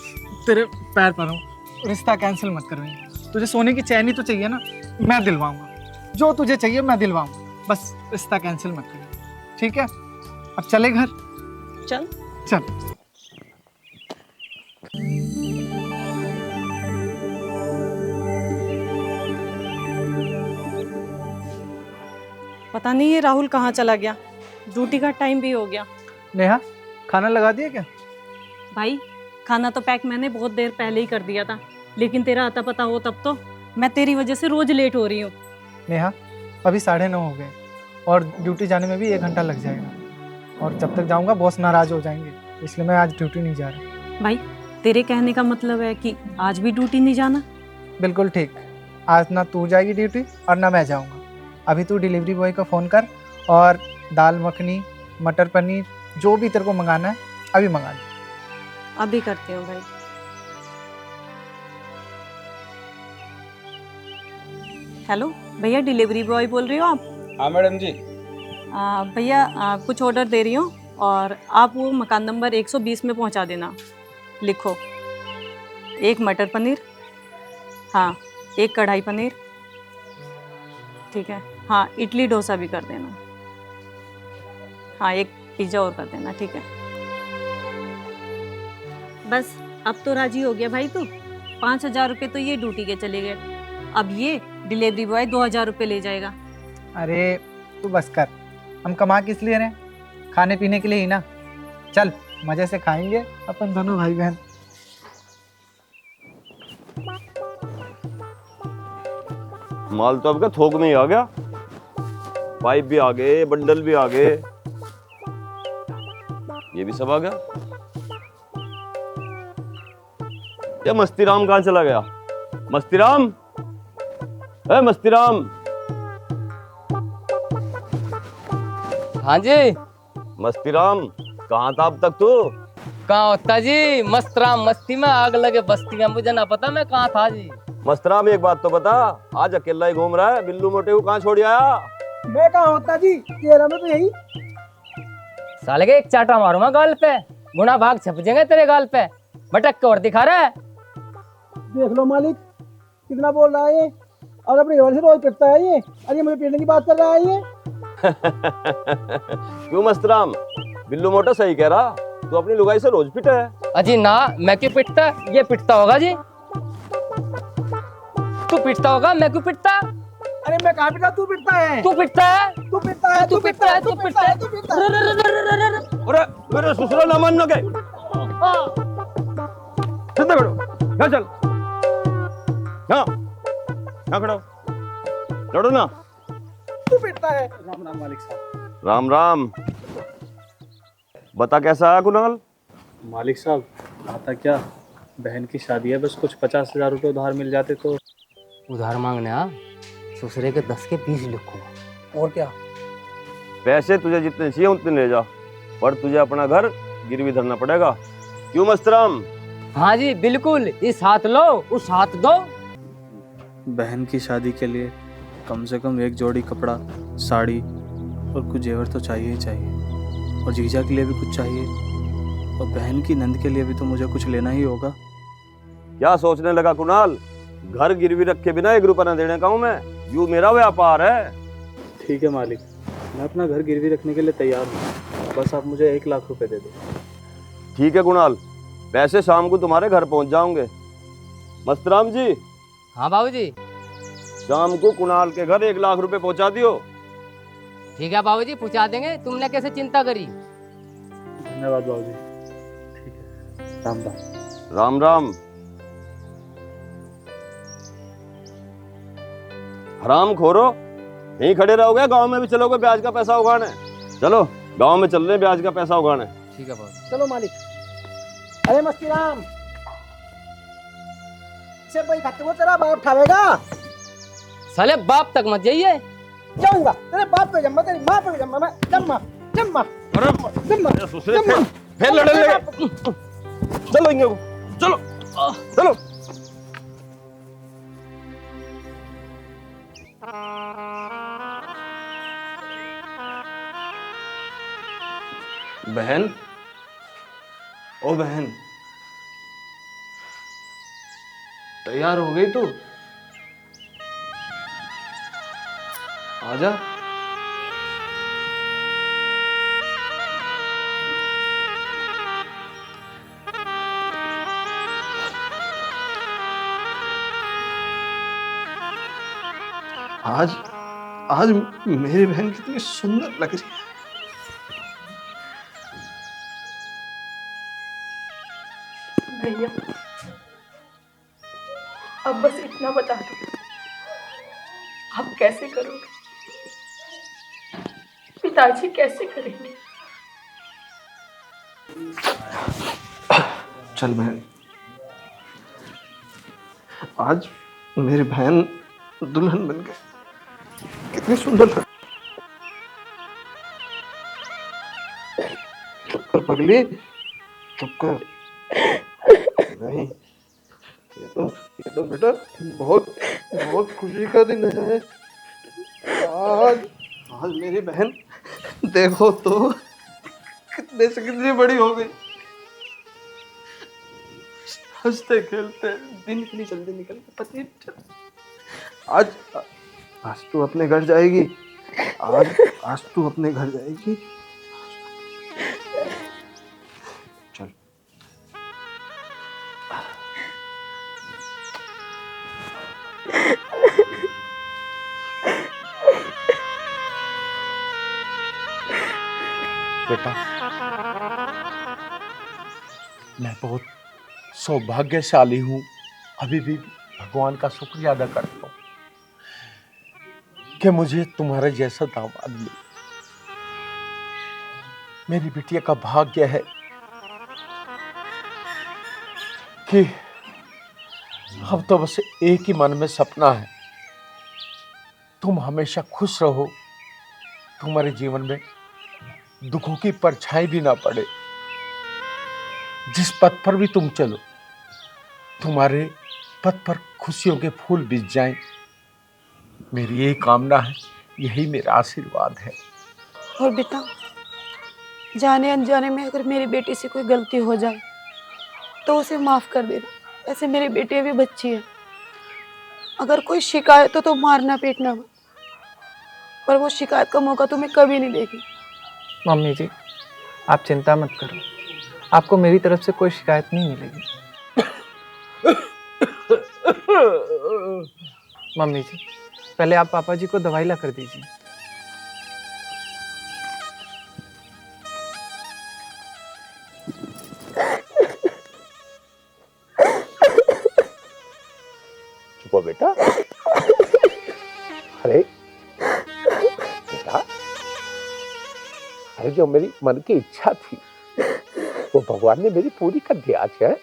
तेरे पैर पर हूँ, रिश्ता कैंसिल मत कर रही। तुझे सोने की चैन ही तो चाहिए ना, मैं दिलवाऊंगा। जो तुझे चाहिए मैं दिलवाऊंगा, बस रिश्ता कैंसिल मत करिए, ठीक है? अब चले घर? चल। चल। पता नहीं ये राहुल कहाँ चला गया, ड्यूटी का टाइम भी हो गया। नेहा खाना लगा दिया क्या? भाई खाना तो पैक मैंने बहुत देर पहले ही कर दिया था, लेकिन तेरा आता पता हो तब तो। मैं तेरी वजह से रोज लेट हो रही हूँ। नेहा अभी 9:30 हो गए और ड्यूटी जाने में भी 1 घंटा लग जाएगा, और जब तक जाऊंगा बॉस नाराज हो जाएंगे, इसलिए मैं आज ड्यूटी नहीं जा रहा। भाई तेरे कहने का मतलब है कि आज भी ड्यूटी नहीं जाना? बिल्कुल ठीक, आज ना तू जाएगी ड्यूटी और ना मैं जाऊंगा। अभी तू डिलीवरी बॉय को फ़ोन कर और दाल मखनी, मटर पनीर, जो भी तेरे को मंगाना है अभी मंगा ले। अभी करती हूँ भाई। हेलो भैया, डिलीवरी बॉय बोल रही हो आप? हाँ मैडम जी। भैया कुछ ऑर्डर दे रही हूँ और आप वो मकान नंबर 120 में पहुँचा देना। लिखो, 1 मटर पनीर, हाँ 1 कढ़ाई पनीर, ठीक है। हाँ इडली डोसा भी कर देना। हाँ 1 पिज़्ज़ा और कर देना, ठीक है। बस अब तो राजी हो गया भाई तू। 5,000 रुपये तो ये ड्यूटी के चले गए, अब ये डिलीवरी बॉय 2,000 रुपये ले जाएगा। अरे तू बस कर, हम कमा किस लिए रहे? खाने पीने के लिए ही ना। चल मज़े से खाएंगे अपन दोनों भाई बहन। माल तो आपका थोक में ही आ गया, पाइप भी आ गए, बंडल भी आ गए, ये भी सब आ गया। ये मस्तीराम कहाँ चला गया? मस्तीराम, ए मस्तीराम। हाँ जी। मस्तीराम कहाँ था अब तक तू? कहाँ होता जी, मस्तराम मस्ती में आग लगे बस्तियां, मुझे ना पता मैं कहाँ था जी। मस्तराम एक बात तो बता, आज अकेला ही घूम रहा है, बिल्लू मोटे को कहाँ छोड़ आया? मैं कहाँ होता जी, तेरा में तो यही। साले के एक चाटा मारूंगा गाल पे, गुना भाग छप जाएंगे तेरे गाल पे। भटक के और दिखा रहा है। देख लो मालिक कितना बोल रहा है ये, और अपने घर से रोज पिटता है ये, अरे मुझे पीटने की बात कर रहा है ये। क्यों मस्तराम, बिल्लू मोटा सही कह रहा, तू अपनी लुगाई से रोज पिटा है। अजी ना, मैं क्यों पिटता, ये पिटता होगा जी। तू पिटता होगा, मैं क्यों पिटता? अरे मैं कहाँ पिटा, तू पिटता है। तू पिटता है, तू पिटता है, तू पिटता है, तू पिटता है, तू पिटता है। अरे मेरे ससुराल ना मानना के सीधा खड़ो, यहाँ चल, यहाँ खड़ो, लड़ो ना। तू पिटता है। राम राम मालिक साहब। राम राम। बता कैसा आया कुणाल? मालिक साहब आता क्या, बहन की शादी है, बस कुछ 50,000 रुपये उधार मिल जाते तो। उधार मांगने आ, ससुरे के 10 के 20 लिखूंगा। और क्या, पैसे तुझे जितने चाहिए उतने ले जा, पर तुझे अपना घर गिरवी धरना पड़ेगा। क्यों मस्तराम? हाँ जी बिल्कुल, इस हाथ लो उस हाथ दो। बहन की शादी के लिए कम से कम 1 जोड़ी कपड़ा, साड़ी और कुछ जेवर तो चाहिए ही चाहिए, और जीजा के लिए भी कुछ चाहिए, और बहन की नंद के लिए भी तो मुझे कुछ लेना ही होगा। क्या सोचने लगा कुणाल, घर गिरवी रखे बिना 1 रुपया न देने का हूं मैं, यूँ मेरा व्यापार है। ठीक है मालिक, मैं अपना घर गिरवी रखने के लिए तैयार हूँ, बस आप मुझे 1 लाख रुपए दे दो। ठीक है कुणाल, पैसे शाम को तुम्हारे घर पहुंच जाओगे। मस्तराम जी, हाँ बाबूजी। शाम को कुणाल के घर 1 लाख रुपए पहुंचा दियो। ठीक है बाबूजी, पूछा देंगे, तुमने कैसे चिंता करी। धन्यवाद बाबूजी। ठीक है, राम राम। राम राम। हराम खोरो, यहीं खड़े रहोगे, गांव में भी चलोगे ब्याज का पैसा उगाने? चलो गांव में चल रहे हैं ब्याज का पैसा उगाने। ठीक है बाबूजी। चलो मालिक। अरे मस्ती राम, इसे भाई खाते को तेरा बाप उठावेगा। साले बाप तक मत जाइए। जाऊंगा तेरे बाप पे जम्मा, तेरी माँ पे जम्मा, मैं जम्मा जम्मा जम्मा जम्मा। फिर लड़ने लगे। चलो इंगे को, चलो चलो। बहन, ओ बहन, तैयार हो गई तू? आजा। आज मेरी बहन कितनी सुंदर लग रही है। भैया, अब बस इतना बता दो, आप कैसे करोगे? पिताजी कैसे करेंगे? चल बहन, आज मेरी बहन दुल्हन बन गई, कितनी सुंदर लग। चुप कर पगली, चुप कर। नहीं, ये तो बेटा बहुत बहुत खुशी का दिन है। आज आज मेरी बहन देखो तो कितने से कितनी बड़ी हो गई। हंसते खेलते दिन इतनी जल्दी निकलते पता नहीं चला। आज तू अपने घर जाएगी। आज तू अपने घर जाएगी। चल। बेटा, मैं बहुत सौभाग्यशाली हूँ, अभी भी भगवान का शुक्रिया अदा करता हूँ कि मुझे तुम्हारे जैसा दामाद मिला। मेरी बिटिया का भाग्य है कि अब तो बस एक ही मन में सपना है, तुम हमेशा खुश रहो, तुम्हारे जीवन में दुखों की परछाई भी ना पड़े। जिस पथ पर भी तुम चलो, तुम्हारे पथ पर खुशियों के फूल बिछ जाएं, मेरी यही कामना है, यही मेरा आशीर्वाद है। और बेटा, जाने अनजाने में अगर मेरी बेटी से कोई गलती हो जाए तो उसे माफ़ कर देना। ऐसे मेरी बेटी भी बच्ची है, अगर कोई शिकायत हो तो मारना पीटना मत, पर वो शिकायत का मौका तुम्हें कभी नहीं देगी। मम्मी जी, आप चिंता मत करो, आपको मेरी तरफ से कोई शिकायत नहीं मिलेगी। मम्मी जी, पहले आप पापा जी को दवाई ला कर दीजिए। चुप हो बेटा। अरे बेटा, अरे जो मेरी मन की इच्छा थी वो भगवान ने मेरी पूरी कर दी। आज है,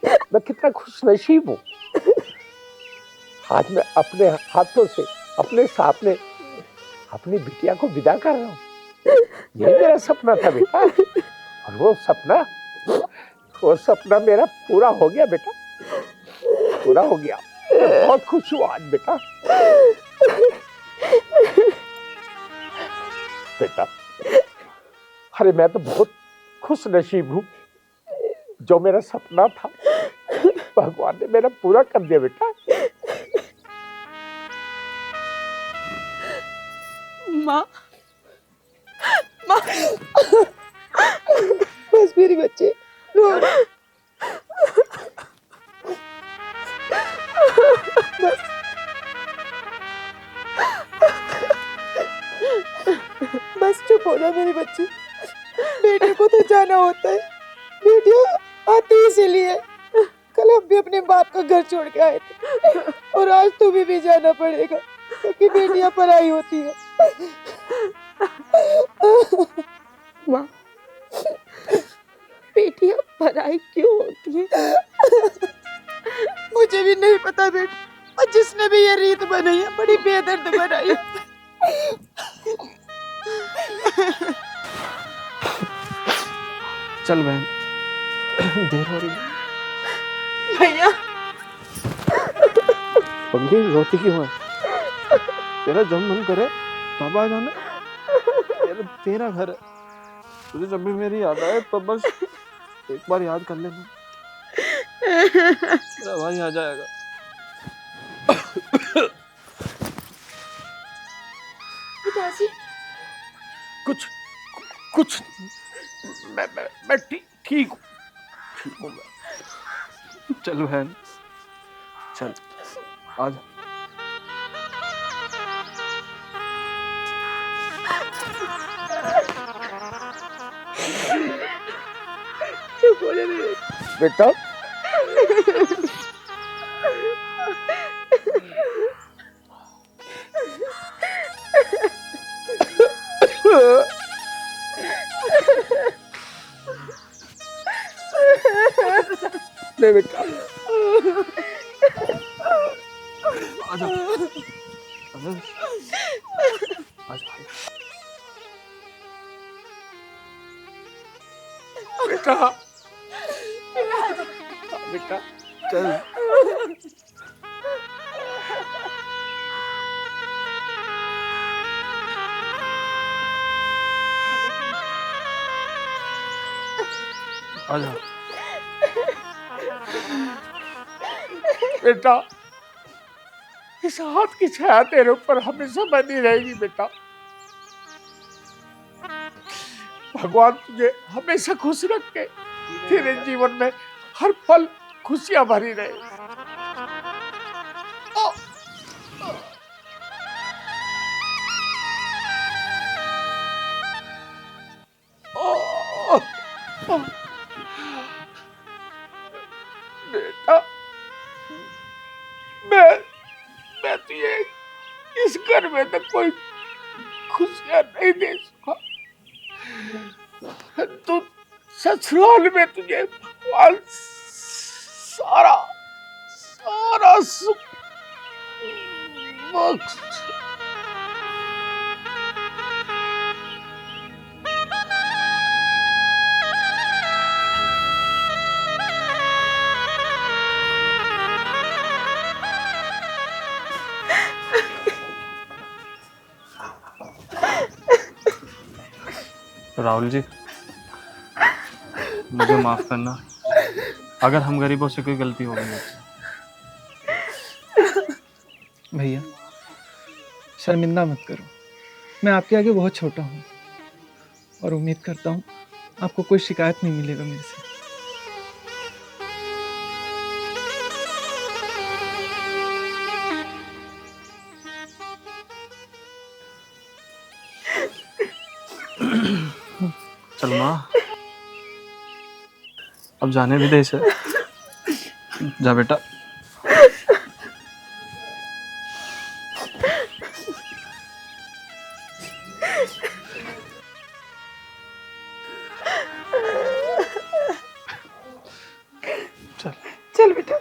मैं कितना खुश नसीब हूँ। आज मैं अपने हाथों से, अपने सामने अपनी बिटिया को विदा कर रहा हूँ। ये मेरा सपना था बेटा, और वो सपना मेरा पूरा हो गया बेटा, पूरा हो गया। मैं बहुत खुश हूँ आज बेटा। बेटा, अरे मैं तो बहुत खुश नसीब हूँ, जो मेरा सपना था भगवान ने मेरा पूरा कर दिया बेटा। माँ माँ बस मेरी बच्चे रो रहे। बस चुप हो जा मेरी बच्ची। बेटे को तो जाना होता है, बेटियां आती ही इसीलिए। कल हम भी अपने बाप का घर छोड़ के आए थे और आज तुम्हें भी जाना पड़ेगा क्योंकि बेटियां पराई होती है। माँ, बेटियां पराई क्यों होती है? मुझे भी नहीं पता बेटा, और जिसने भी ये रीत बनाई है बड़ी बेदर्द बनाई है। चल बहन, देर हो रही है। भैया पंगी रोती क्यों है? तेरा जब मन करे तब आ जाना, तेरा घर है। तुझे जब भी मेरी याद आए तो बस एक बार याद कर लेना, तेरा भाई आ जाएगा। पिताजी, कुछ मैं ठीक हूँ मैं। चल बहन, चल आ जा। चुप हो जा मेरे बेटा ले बेटा, आ जा, आ जा, आ जा। बेटा बेटा चल। आ जा बेटा, इस हाथ की छाया तेरे ऊपर हमेशा बनी रहेगी बेटा। भगवान तुझे हमेशा खुश रखे, तेरे जीवन में हर पल खुशियां भरी रहे। बेटा, मैं तुझे इस घर में तो कोई खुशियां नहीं दे सका। तू ससुराल में तुझे भगवान सारा सुख बख्श। राहुल जी, मुझे माफ करना अगर हम गरीबों से कोई गलती हो गई मुझसे। भैया शर्मिंदा मत करो, मैं आपके आगे बहुत छोटा हूँ और उम्मीद करता हूँ आपको कोई शिकायत नहीं मिलेगा मेरे से। चल माँ, अब जाने भी दे इसे। जा बेटा। चल चल बेटा।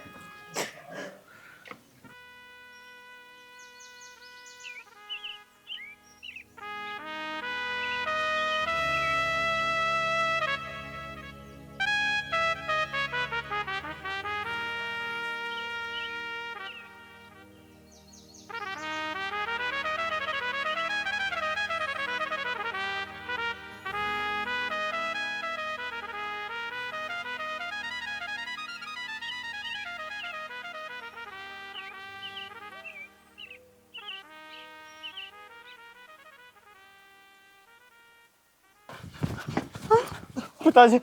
पिताजी,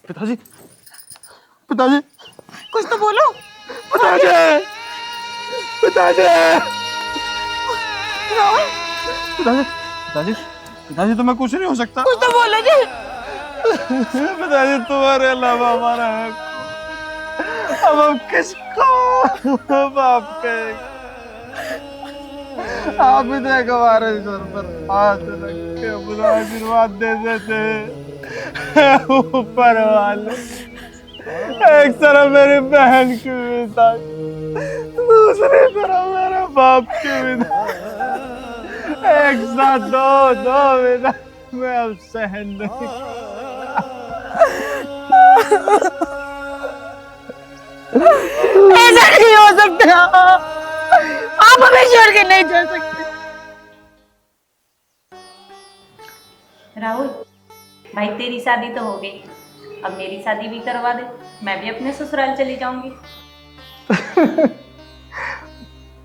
पिताजी, पिताजी, कुछ तो बोलो। पिताजी, पिताजी, राहुल, पिताजी, पिताजी, पिताजी, तुम्हें कुछ नहीं हो सकता। कुछ तो बोलो जी। पिताजी, तुम्हारे अलावा हमारा है। अब हम किसको आपके आप ही देख हमारे सर पर हाथ रख के अपना आशीर्वाद दे देते। ऊपर वाले एक तरफ मेरी बहन की विदा, दूसरी तरफ मेरे बाप की विदा, एक साथ दो दो विदा मैं अब सहन नहीं। ऐसा नहीं हो सकता। आप हमें छोड़ के नहीं जा सकते। राहुल भाई, तेरी शादी तो हो गई, अब मेरी शादी भी करवा दे, मैं भी अपने ससुराल चली जाऊंगी।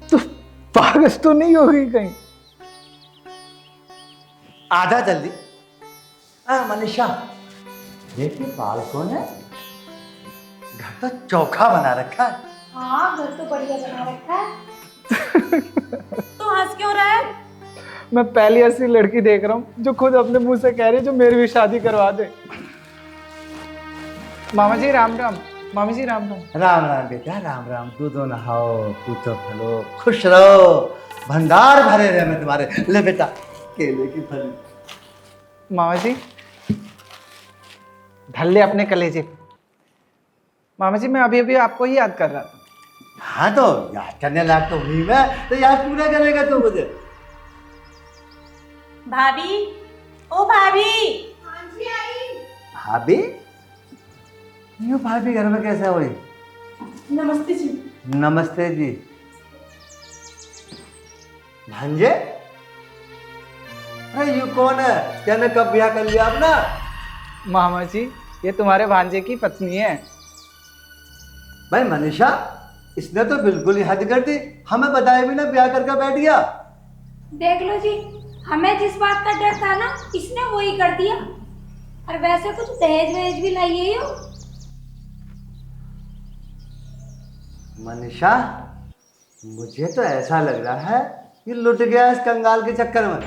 तो पागल तो नहीं होगी कहीं? आधा जल्दी। मनीषा, देखिए बाल कौन है? घर तो चोखा बना रखा है। हाँ, घर तो बढ़िया बना रखा है। तू हंस क्यों रहा है? मैं पहली ऐसी लड़की देख रहा हूँ जो खुद अपने मुंह से कह रही है जो मेरी भी शादी करवा दे। मामा जी राम राम। मामी जी राम राम। राम राम बेटा, राम राम। दूधो नहाओ, पूछो फलो, खुश रहो, भंडार भरे रहे मैं तुम्हारे। ले बेटा केले की फली। मामा जी ढल्ले अपने कलेजे पे। मामा जी मैं अभी अभी आपको ही याद कर रहा था। हाँ तो याद करने लायक तो हुई मैं, तो याद पूरा करेगा तो मुझे। भाभी, ओ भाभी। भाभी? यूँ भाभी घर में कैसे हुई? नमस्ते जी। नमस्ते जी। भांजे? अरे यू कौन है? क्या मैं कब ब्याह कर लिया अपना? मामा जी ये तुम्हारे भांजे की पत्नी है। भाई मनीषा, इसने तो बिल्कुल ही हद कर दी, हमें बताए भी ना ब्याह करके बैठ गया। देख लो जी, हमें जिस बात का डर था ना, इसने वो ही कर दिया। और वैसे कुछ दहेज वहेज भी लाइए हो। मनीषा, मुझे तो ऐसा लग रहा है कि लुट गया इस कंगाल के चक्कर में।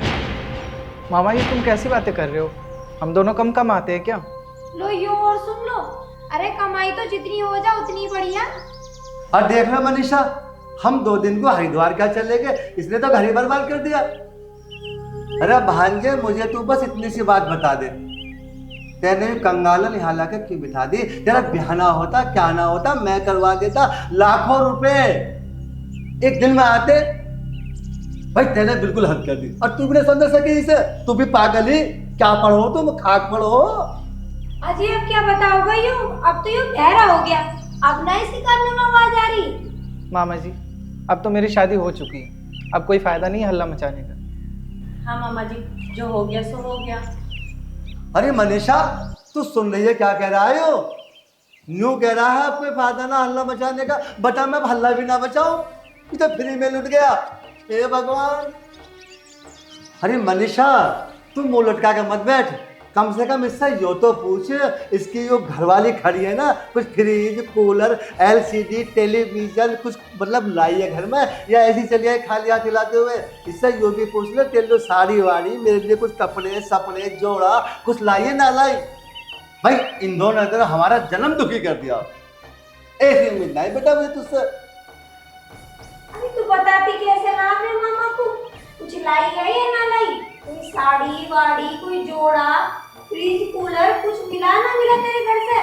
मामा ये तुम कैसी बातें कर रहे हो? हम दोनों कम कमाते हैं क्या? लो यूं और सुन लो। अरे कमाई तो जितनी हो जाए उतनी बढ़िया। और देख लो मनीषा, हम 2 दिन को हरिद्वार क्या चले गए, इसने तो घर ही बर्बाद कर दिया। अरे भांजे, मुझे तू बस इतनी सी बात बता दे, तेने कंगालन यहाँ लाके क्यों बिठा दी? तेरा ब्याहना होता, क्या ना होता, मैं करवा देता। लाखों रुपए एक दिन में आते। भाई तेने बिल्कुल हद कर दी। और तू भी नहीं समझ सकी इसे? तू भी पागल ही। क्या पढ़ो तुम? खाक पढ़ो। अजी अब क्या बताओगे यूं? अब तो यूं गहरा हो गया, अब ना इसके कान में आवाज आ रही। मामा जी अब तो मेरी शादी हो चुकी है, अब कोई फायदा नहीं है हल्ला मचाने का। हाँ मामा जी, जो हो गया सो हो गया। अरे मनीषा, तू सुन रही है क्या कह रहा है? यो न्यू कह रहा है कोई फायदा ना हल्ला मचाने का। बता मैं हल्ला भी ना बचाऊं, तो फ्री में लुट गया। हे भगवान। अरे मनीषा, तू मुंह लटका के मत बैठ, कम से कम इससे यो तो पूछ, इसकी जो घरवाली खड़ी है ना, कुछ फ्रिज, कूलर, एलसीडी, टेलीविजन कुछ मतलब लाई है घर में, या ऐसी चली है खाली हाथ खिलाते हुए? इससे यो भी पूछ ले, तेरे लिए साड़ी वाड़ी, मेरे लिए कुछ कपड़े सपड़े जोड़ा कुछ लाई है ना लाई? भाई इन दोनों ने हमारा जन्म दुखी कर दिया। ऐसी उम्मीद नहीं बेटा मुझे तुझसे। अरे तू बताती कैसे ना अपने मामा को? कुछ लाई है या ना लाई? कोई साड़ी वाड़ी, कोई जोड़ा, फ्रिज, कूलर कुछ मिला ना मिला तेरे घर से?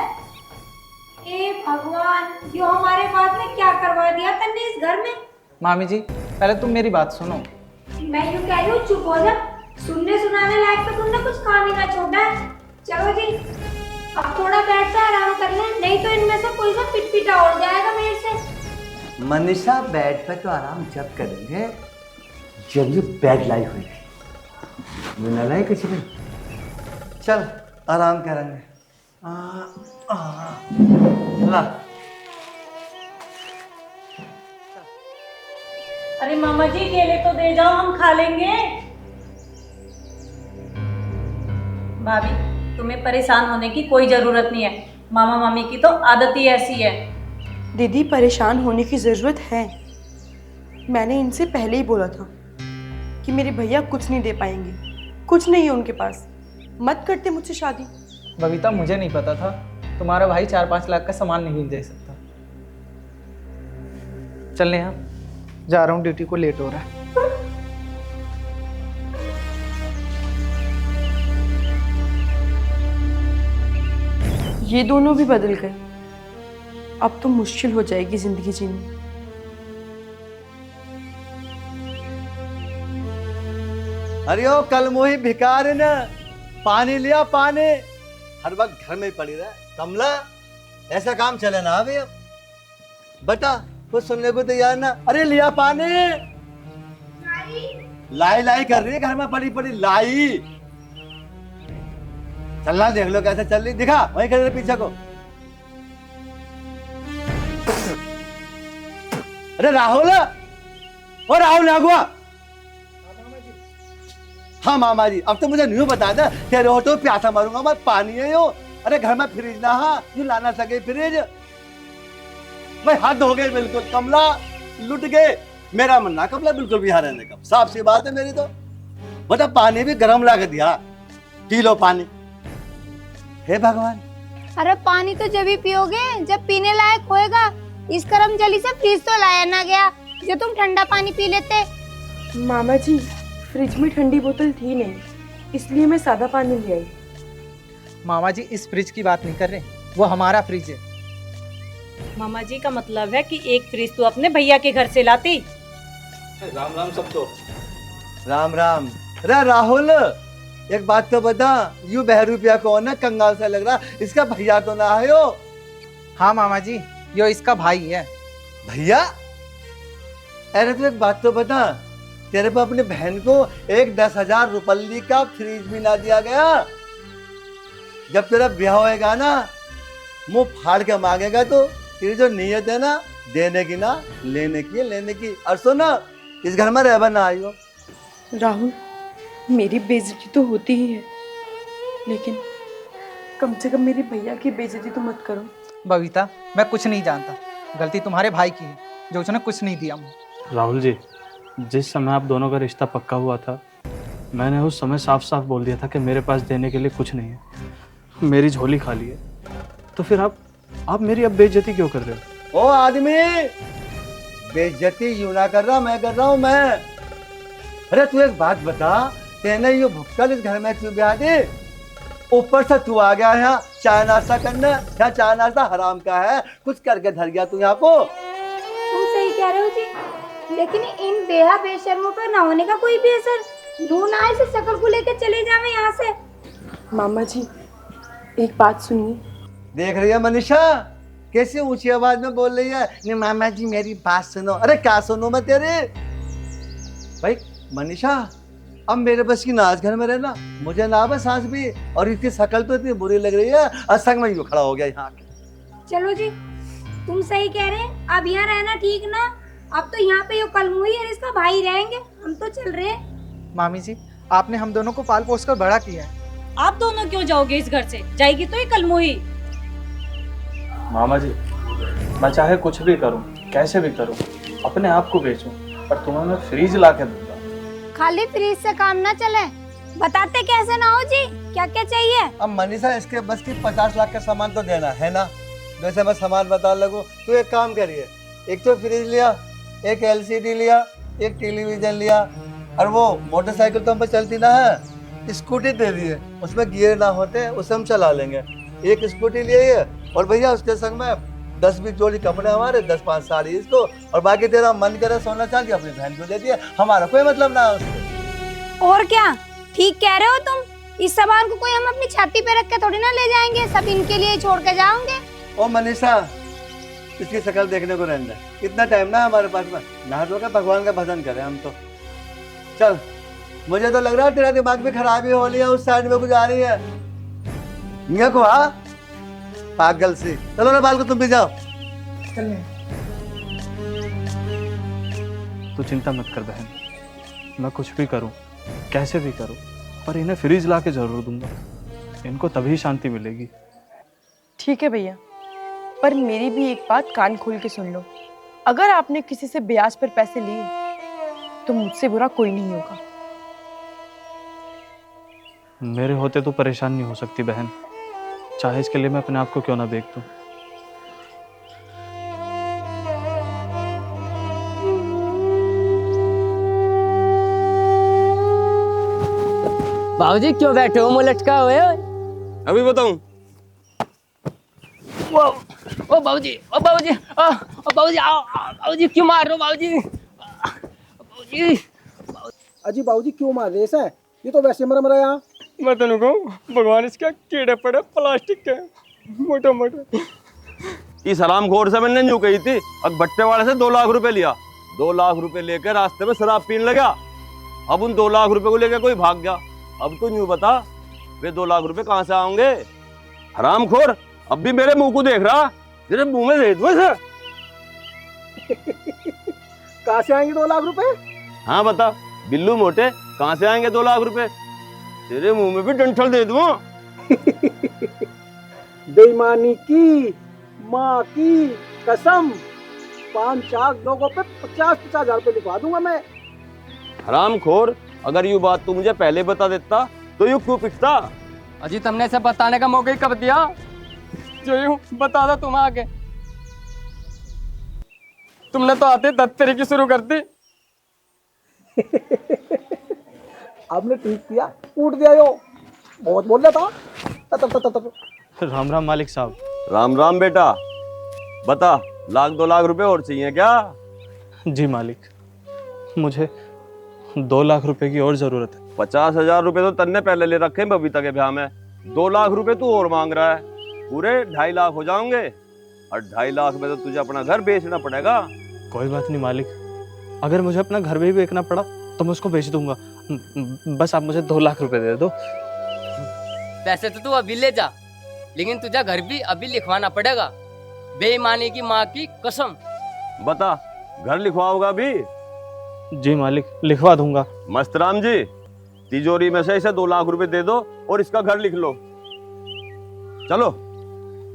ए भगवान, जो हमारे बाद में क्या करवा दिया तन्ने इस घर में। मामी जी पहले तुम मेरी बात सुनो। मैं यूं कह रही हूँ चुप हो जा। सुनने सुनाने लायक तो तुमने कुछ काम ही ना छोड़ा है। चलो जी, अब थोड़ा बैठ कर आराम कर ले, नहीं तो इनमें से कोई सा पिटपिटा उड़ जाएगा मेरे से। मनीषा, बेड पे तो आराम जब करेंगे जब ये बेड लाई हुई थी। न लाई कुछ नहीं। चल आराम करेंगे। ला। अरे मामा जी केले तो दे जाओ, हम खा लेंगे। भाभी तुम्हें परेशान होने की कोई ज़रूरत नहीं है, मामा मामी की तो आदत ही ऐसी है। दीदी परेशान होने की ज़रूरत है। मैंने इनसे पहले ही बोला था कि मेरे भैया कुछ नहीं दे पाएंगे, कुछ नहीं है उनके पास, मत करते मुझसे शादी। बबीता मुझे नहीं पता था तुम्हारा भाई 4-5 लाख का सामान नहीं दे सकता। चल नेहा, जा रहा हूँ, ड्यूटी को लेट हो रहा है। ये दोनों भी बदल गए, अब तो मुश्किल हो जाएगी जिंदगी जीनी। अरे ओ कल मोही भिकार है ना, पानी लिया पानी, हर वक्त घर में ही पड़ी रहा। कमला ऐसा काम चले ना अभी, अब बता कुछ सुनने को तैयार ना। अरे लिया पानी, लाई लाई कर रही है घर में पड़ी पड़ी लाई। चलना देख लो कैसे चल रही, दिखा वहीं खड़े पीछे को। अरे राहुल, ओ राहुल नागुआ। हाँ मामा जी, अब तो मुझे नहीं बता दे, तेरे ऑटो प्यासा मारूंगा मैं, पानी है यो। अरे घर में फ्रिज ना, हाँ यू लाना सके फ्रिज भाई, हद हो गई बिल्कुल। कमला लुट गए, मेरा मन ना कमला बिल्कुल भी यहाँ रहने का, साफ सी बात है मेरी तो। बता पानी भी गर्म ला के दिया, पी लो पानी। हे भगवान, अरे पानी तो जब ही पियोगे जब पीने लायक होएगा। इस करमजली से फ्रिज तो लाया ना गया जो तुम ठंडा पानी पी लेते। मामा जी फ्रिज में ठंडी बोतल थी नहीं, इसलिए मैं सादा पानी ले आई। मामा जी इस फ्रिज की बात नहीं कर रहे, वो हमारा फ्रिज है। मामा जी का मतलब है कि एक फ्रिज तो अपने भैया के घर से लाती। राम राम सबको। राम राम। अरे राहुल एक बात तो बता, यू बहरूपिया कौन है, कंगाल सा लग रहा, इसका भैया तो ना है यो? हाँ मामा जी, यो इसका भाई है। भैया? अरे तो एक बात तो बता, तेरे पे अपनी बहन को एक 10,000 रुपये का फ्रिज भी ना दिया गया? जब तेरा ब्याह होएगा ना, मुंह फाड़ के मांगेगा तो तेरी जो नीयत है ना, देने की ना लेने की, लेने की। और सुना, इस घर में रहना ना आइयो। राहुल मेरी बेइज्जती तो होती ही है, लेकिन कम से कम मेरे भैया की बेइज्जती तो मत करो। बबीता मैं कुछ नहीं जानता, गलती तुम्हारे भाई की है जो उसने कुछ नहीं दिया मुझे। राहुल जी, जिस समय आप दोनों का रिश्ता पक्का हुआ था, मैंने उस समय साफ साफ बोल दिया था कि मेरे पास देने के लिए कुछ नहीं है, मेरी झोली खाली है। तो फिर आप मेरी अब बेइज्जती क्यों कर रहे हो? ओ आदमी, बेइज्जती यूं ना कर रहा, मैं कर रहा हूँ मैं। अरे तू एक बात बता, तेने ये भुक्कल इस घर में क्यों ब्याह दे? ऊपर से तू आ गया यहाँ चाय नाश्ता करने, क्या चाय नाश्ता हराम का है, कुछ करके धर गया तू यहाँ को। तुम सही कह रहे हो जी, लेकिन इन बेहा बेशर्मों पर ना होने का कोई भी असर। नून आए से शकल को लेकर चले जावे यहाँ से। मामा जी एक बात सुनिए। देख रही है मनीषा कैसे ऊंची आवाज में बोल रही है, नहीं मामा जी मेरी बात सुनो। अरे क्या सुनो मैं तेरे? भाई मनीषा, अब मेरे बस की नाच घर में रहना, मुझे ना बस सांस भी, और इसकी शक्ल तो इतनी बुरी लग रही है, असंग में यूं खड़ा हो गया यहाँ। चलो जी, तुम सही कह रहे हैं, अब यहाँ रहना ठीक ना। अब तो यहाँ पे यो कलमुही और इसका भाई रहेंगे, हम तो चल रहे हैं। मामी जी आपने हम दोनों को पाल पोस कर बड़ा किया है। आप दोनों क्यों जाओगे इस घर से? जाएगी तो ये कलमुही। मामा जी, मैं चाहे कुछ भी करूं, कैसे भी करूं, अपने आप को बेचूं, पर तुम्हें मैं फ्रीज ला के दूंगा। खाली फ्रीज से काम ना चले, बताते कैसे ना हो जी, क्या क्या चाहिए? अब मनीषा इसके बस की 50 लाख का सामान तो देना है ना, वैसे मैं सामान बता लगू। तो एक काम करिए, एक तो फ्रिज लिया, एक LCD लिया, एक टेलीविजन लिया, और वो मोटरसाइकिल तो हम पे चलती ना है, स्कूटी दे दी है, उसमें गियर ना होते, उसे हम चला लेंगे। एक स्कूटी लिए है, और भैया उसके संग में 10-20 जोड़ी कपड़े हमारे, 10-5 साड़ी इसको, और बाकी तेरा मन करे सोना चांदी अपनी बहन को दे दिया, हमारा कोई मतलब ना है उससे। और क्या, ठीक कह रहे हो तुम। इस सामान को कोई हम अपनी छाती पे रख के थोड़ी ना ले जाएंगे, सब इनके लिए छोड़ के जाओगे। ओ मनीषा, इसकी शक्ल देखने को रहने दे, इतना टाइम ना हमारे पास में, नहा धो के भगवान का भजन करें हम तो। चल, मुझे तो लग रहा है तेरा दिमाग भी खराबी हो रही है, उस साइड में कुछ आ रही है। यहाँ को हाँ पागल सी। चलो ना बाल को तुम भी जाओ। तो चिंता मत कर बहन, मैं कुछ भी करूं, कैसे भी करूं, पर इन्हें फ्रीज ला के जरूर दूंगा। इनको तभी शांति मिलेगी। ठीक है भैया, पर मेरी भी एक बात कान खोल के सुन लो। अगर आपने किसी से ब्याज पर पैसे लिए तो मुझसे बुरा कोई नहीं होगा। मेरे होते तो परेशान नहीं हो सकती बहन, चाहे इसके लिए मैं अपने आप को क्यों ना बेच दूं। बाबूजी क्यों बैठे हो मुंह लटका हुए हो? अभी बताऊं। ओ बाबूजी, ओ बाबूजी, ओ बाबूजी, आओ बाबूजी, क्यों मार रहे हो बाबूजी? बाबूजी, अजी बाबूजी क्यों मार रहे हैं? ये तो वैसे मर रहा यहाँ। मैं तो कहूँ भगवान इसका कीड़े पड़े प्लास्टिक के मोटे मोटे। इस हरामखोर से मैंने यूं कही थी, अब भट्टे वाले से 2 लाख रुपए लिया, 2 लाख रुपए लेकर रास्ते में शराब पीने लगा। अब उन 2 लाख रुपए को लेकर कोई भाग गया। अब तो यूं बता, वे 2 लाख रुपए कहाँ से आएंगे? हरामखोर अब भी मेरे मुंह को देख रहा, तेरे मुंह में दे दूं इसे। कहाँ से आएंगे 2 लाख रुपए? हाँ बता बिल्लू मोटे, कहाँ से आएंगे 2 लाख रुपए? तेरे मुंह में भी डंठल दे दूं। बेईमानी की माँ की कसम, 5 लोगों पे 50-50 हजार रुपए लिखवा दूंगा मैं। हरामखोर, अगर ये बात तू मुझे पहले बता देता तो यूं क्यों पिटता? अजी तुमने इसे बताने का मौका ही कब दिया? जो यूं बता दो तुम आगे। तुमने तो आते दत्तरी की शुरू कर दी। आपने ठीक किया, कूट दिया यो, बहुत बोल रहा था। तब राम राम मालिक साहब। राम राम बेटा, बता 1-2 लाख रुपए और चाहिए क्या? जी मालिक, मुझे 2 लाख रुपए की और जरूरत है। 50,000 रुपए तो तन्ने पहले ले रखे हैं बबीता के ब्याह में, 2 लाख रुपए तू और मांग रहा है, पूरे 2.5 लाख हो जाएंगे। और 2.5 लाख में तो तुझे अपना घर बेचना पड़ेगा। कोई बात नहीं मालिक, अगर मुझे अपना घर भी बेचना पड़ा तो मैं उसको बेच दूंगा, बस आप मुझे 2 लाख रुपए दे दो। पैसे तो तू अभी ले जा, लेकिन तुझे घर भी अभी लिखवाना पड़ेगा, बेईमानी की माँ की कसम। बता घर लिखवाओगा भी? जी मालिक, लिखवा दूंगा। मस्तराम जी, तिजोरी में से इसे 2 लाख रुपए दे दो और इसका घर लिख लो। चलो।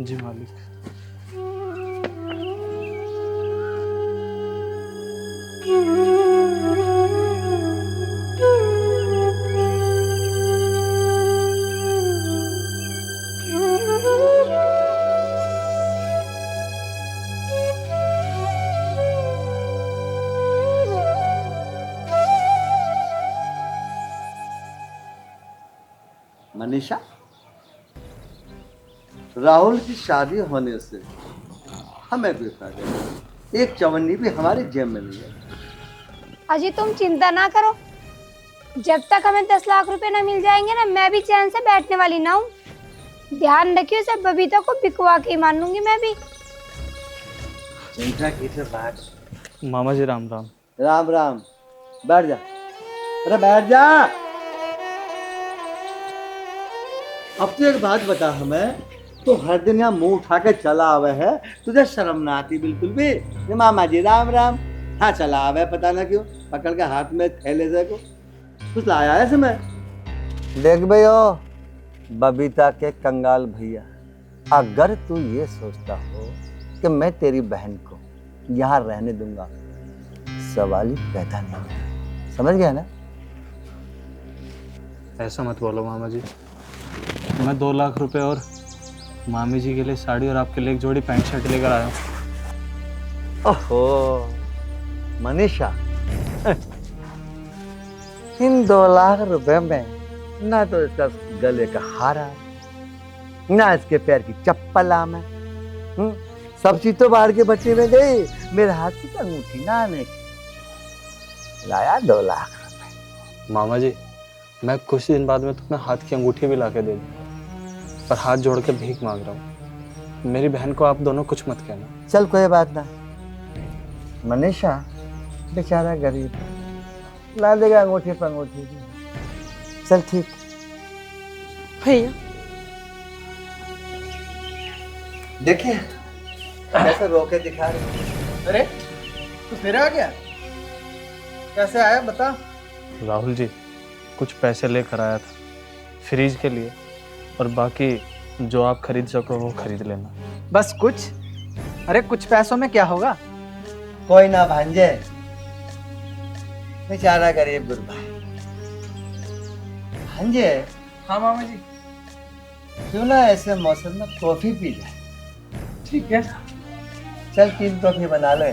जी मालिक। मनीषा, राहुल की शादी होने से हमें कोई फायदा नहीं, एक चवन्नी भी हमारी जेब में नहीं है। अजी तुम चिंता ना करो, जब तक हमें 10 लाख रुपए ना मिल जाएंगे ना, मैं भी चैन से बैठने वाली ना हूँ। ध्यान रखियो, सब बबीता को बिकवा के ही मानूंगी मैं भी। चिंता की से बात। मामा जी राम राम। राम राम, बैठ जा। अरे बैठ जा। अब तो एक बात बता हमें, तो हर दिन यहाँ मुंह उठा के चला आवे है, तुझे शर्म ना आती बिल्कुल भी? ये मामा जी राम राम, हाँ चला आवे, पता ना क्यों पकड़ के हाथ में थैले से को कुछ लाया है इसमें। देख भैया, बबीता के कंगाल भैया, अगर तू ये सोचता हो कि मैं तेरी बहन को यहाँ रहने दूंगा, सवाल ही पैदा नहीं होगा। समझ गया ना? ऐसा मत बोलो मामा जी, मैं 2 लाख रुपए और मामी जी के लिए साड़ी और आपके लिए एक जोड़ी पैंट शर्ट लेकर आया हूँ। ओहो मनीषा, इन 2 लाख रुपए में ना तो इसका गले का हार है, ना इसके पैर की चप्पल आम है। सब चीज तो बाहर के बच्चे में गई, मेरे हाथ की अंगूठी ना आने की। लाया 2 लाख रुपए। मामा जी, मैं कुछ दिन बाद में तुम्हें हाथ की अंगूठी भी ला के दे दूँ, पर हाथ जोड़ के भीख मांग रहा हूँ। मेरी बहन को आप दोनों कुछ मत कहना। चल कोई बात ना, मनीषा बेचारा गरीब ला देगा अंगूठी पर अंगूठी। चल ठीक। भैया देखिए कैसे रोके दिखा रहे। अरे तू फिर आ गया? कैसे आया बता। राहुल जी, कुछ पैसे लेकर आया था फ्रीज के लिए, और बाकी जो आप खरीद सको वो खरीद लेना। बस कुछ? अरे कुछ पैसों में क्या होगा? कोई ना भांजे, बेचारा गरीब गुरबा है। भांजे, हाँ मामा जी। क्यों ना ऐसे मौसम में कॉफी पी जाए? ठीक है। चल 3 कॉफी बना ले,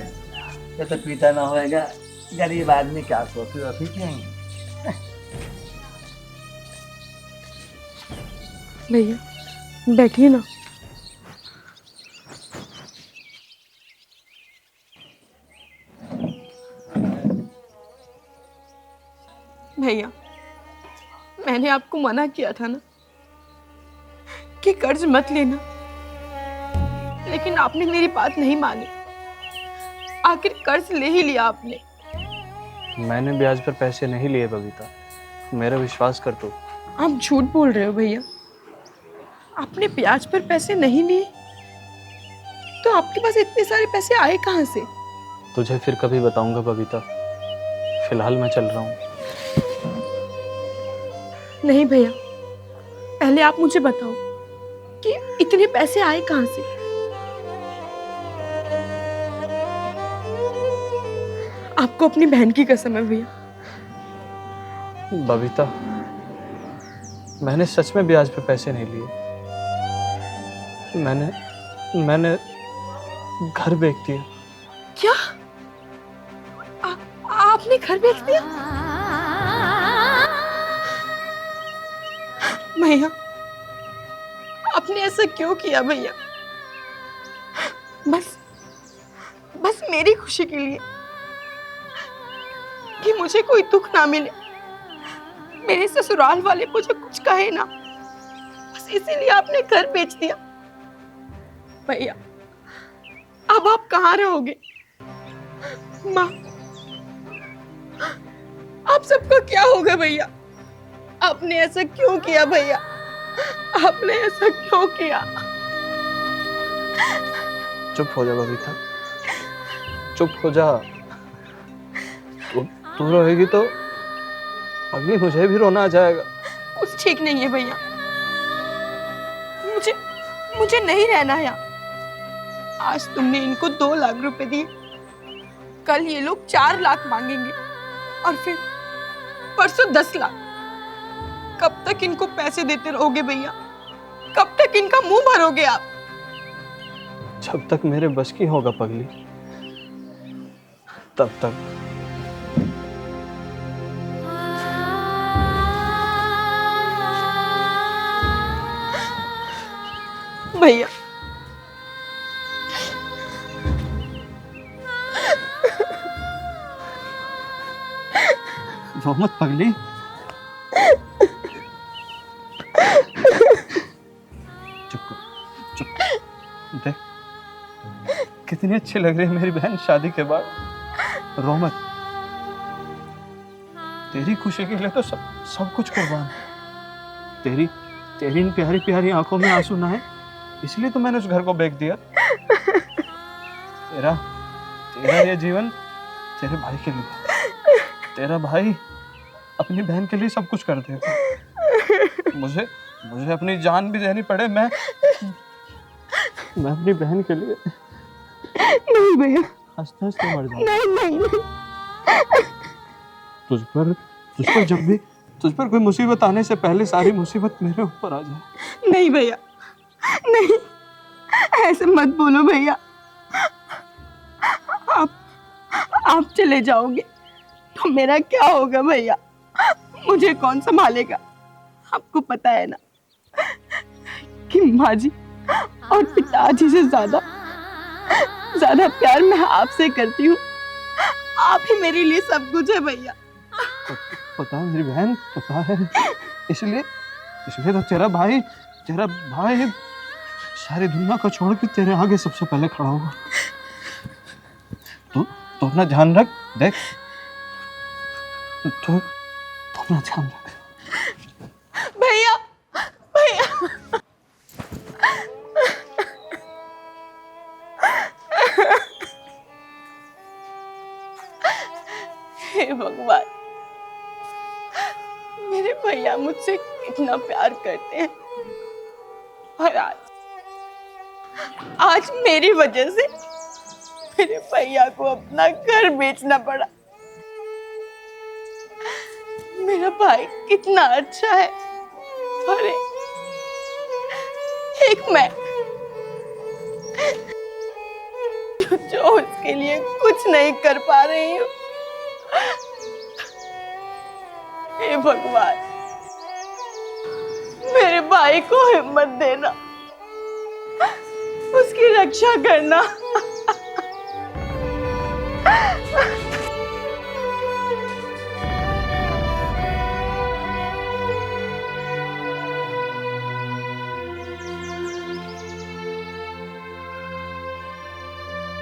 ये तो पीता ना होएगा, गरीब आदमी क्या कॉफी वॉफी पियेंगे। भैया बैठिए ना। भैया मैंने आपको मना किया था ना कि कर्ज मत लेना, लेकिन आपने मेरी बात नहीं मानी। आखिर कर्ज ले ही लिया आपने। मैंने ब्याज पर पैसे नहीं लिए बबीता, मेरा विश्वास कर तू। आप झूठ बोल रहे हो भैया, आपने ब्याज पर पैसे नहीं लिए तो आपके पास इतने सारे पैसे आए कहाँ से? तुझे फिर कभी बताऊंगा बबीता, फिलहाल मैं चल रहा हूँ। नहीं भैया, पहले आप मुझे बताओ कि इतने पैसे आए कहाँ से? आपको अपनी बहन की कसम है भैया। बबीता, मैंने सच में ब्याज पे पैसे नहीं लिए। मैंने घर बेच दिया। क्या? आपने घर बेच दिया? भैया आपने ऐसा क्यों किया भैया? बस मेरी खुशी के लिए, कि मुझे कोई दुख ना मिले, मेरे ससुराल वाले मुझे कुछ कहे ना, बस इसीलिए आपने घर बेच दिया। भैया अब आप कहाँ रहोगे? माँ, आप सबका क्या होगा भैया? आपने ऐसा क्यों किया भैया? आपने ऐसा क्यों किया? चुप हो जा बबीता, चुप हो जा। तू रोएगी तो अगली मुझे भी रोना आ जाएगा। कुछ ठीक नहीं है भैया, मुझे नहीं रहना है यहाँ। आज तुमने इनको 2 लाख रुपए दिए, कल ये लोग 4 लाख मांगेंगे और फिर परसों 10 लाख। कब तक इनको पैसे देते रहोगे भैया? कब तक इनका मुंह भरोगे आप? जब तक मेरे बस की होगा पगली, तब तक। भैया रो मत पगली। चुप देख, कितनी अच्छी लग रही है मेरी बहन शादी के बाद। रो मत, तेरी खुशी के लिए तो सब कुछ कुर्बान। तेरी इन प्यारी प्यारी आंखों में आंसू ना है, इसलिए तो मैंने उस घर को बेच दिया। तेरा ये जीवन तेरे भाई के लिए, तेरा भाई अपनी बहन के लिए सब कुछ कर देगा। मुझे अपनी जान भी देनी पड़े, मैं अपनी बहन के लिए नहीं भैया, हंसते हंसते मर जाऊं। नहीं। तुझ पर कोई मुसीबत आने से पहले सारी मुसीबत मेरे ऊपर आ जाए। नहीं भैया, नहीं, ऐसे मत बोलो भैया। आप चले जाओगे तो मेरा क्या होगा भैया? मुझे कौन संभालेगा? आपको पता है ना कि माँ जी और पिताजी से ज्यादा प्यार मैं आपसे करती हूँ। आप ही मेरे लिए सब कुछ है भैया। पता है मेरी बहन, पता है। इसलिए तो तेरा भाई सारी दुनिया को छोड़ के तेरे आगे सबसे पहले खड़ा होगा। तू अपना ध्यान रख। देख, तू अपना ध्यान रख। भैया हे भगवान, मेरे भैया मुझसे कितना प्यार करते हैं और आज मेरी वजह से मेरे भैया को अपना घर बेचना पड़ा। मेरा भाई कितना अच्छा है और एक मैं जो उसके लिए कुछ नहीं कर पा रही हूँ। हे भगवान, मेरे भाई को हिम्मत देना, उसकी रक्षा करना।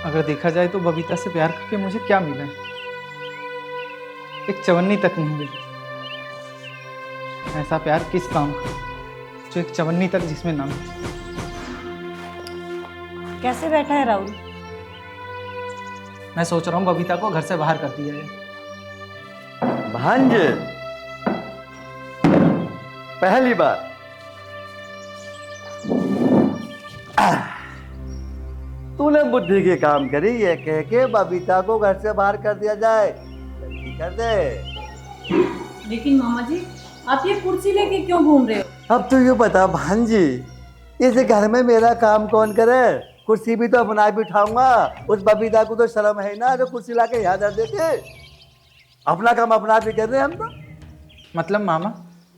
अगर देखा जाए तो बबीता से प्यार करके मुझे क्या मिला है? एक चवन्नी तक नहीं मिली। ऐसा प्यार किस काम का जो एक चवन्नी तक जिसमें ना मिले। कैसे बैठा है राहुल? मैं सोच रहा हूँ बबीता को घर से बाहर कर दिया जाए। भांज, पहली बार तूने बुद्धि के काम करी, ये कह के बबीता को घर से बाहर कर दिया जाए। जल्दी कर दे। लेकिन मामा जी, आप ये कुर्सी लेके क्यों घूम रहे हो? अब तो ये बता भांजी, इस घर में मेरा काम कौन करे? कुर्सी भी तो अपना भी उठाऊंगा। उस बबीता को तो शर्म है ना जो कुर्सी लाके यहाँ धर देते। अपना काम अपना भी कर रहे हम तो। मतलब मामा,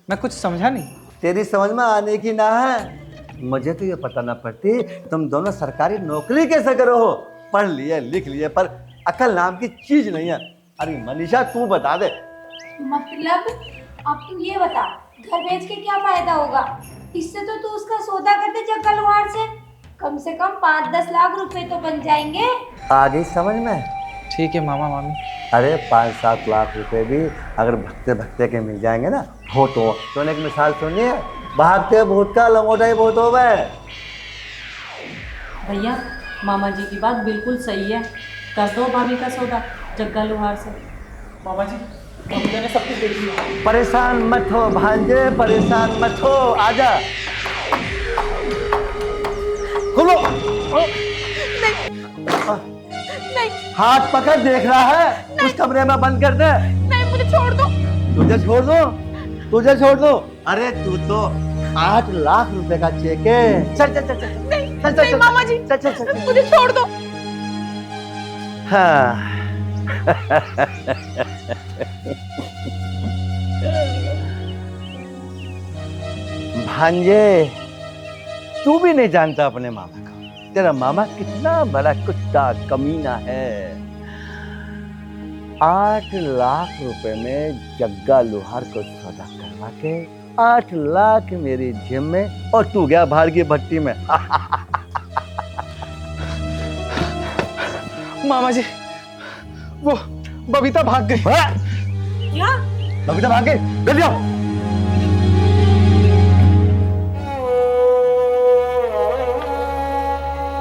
मैं कुछ समझा नहीं। तेरी समझ में आने की ना है। मुझे तो ये पता ना पड़ती तुम दोनों सरकारी नौकरी कैसे करो हो। पढ़ लिए लिख लिए पर अकल नाम की चीज नहीं है। अरे मनीषा तू बता दे। मतलब अब तू ये बता, घर बेच के क्या फायदा होगा? इससे तो तू उसका सौदा कर दे जग्गा लोहार से, कम 5-10 लाख रुपए तो बन जाएंगे। आ गई समझ में? ठीक है मामा मामी। अरे 5-7 लाख रुपए भी अगर भगते भगते के मिल जाएंगे ना हो तो एक मिसाल सुनिए, भागते भूत का लंगोटा ही बहुत हो गए। भैया, मामा जी की बात बिल्कुल सही है। कर दो भाभी का सौदा जग्गा लोहार से। मामा जी, बबीता ने सब कुछ देख लिया। परेशान मत हो भांजे, परेशान मत हो। आजा खोलो। नहीं, हाथ पकड़, देख रहा है उस कमरे में बंद कर दे। नहीं, मुझे छोड़ दो। तुझे छोड़ दो, तुझे छोड़ दो। अरे तू तो 8 लाख रुपए का चेक है। चल चल चल चल। नहीं, चल चल नहीं चल मामा जी, चल चल चल। मुझे छोड़ दो। हाँ भांजे, तू भी नहीं जानता अपने मामा को। तेरा मामा कितना बड़ा कुत्ता कमीना है। 8 लाख रुपए में जग्गा लोहार को सौदा करवा के 8 लाख मेरी जेब में और तू गया बाहर की भट्टी में। मामा जी, वो बबीता भाग गई। क्या? बबीता भाग गई? जल्दी आओ।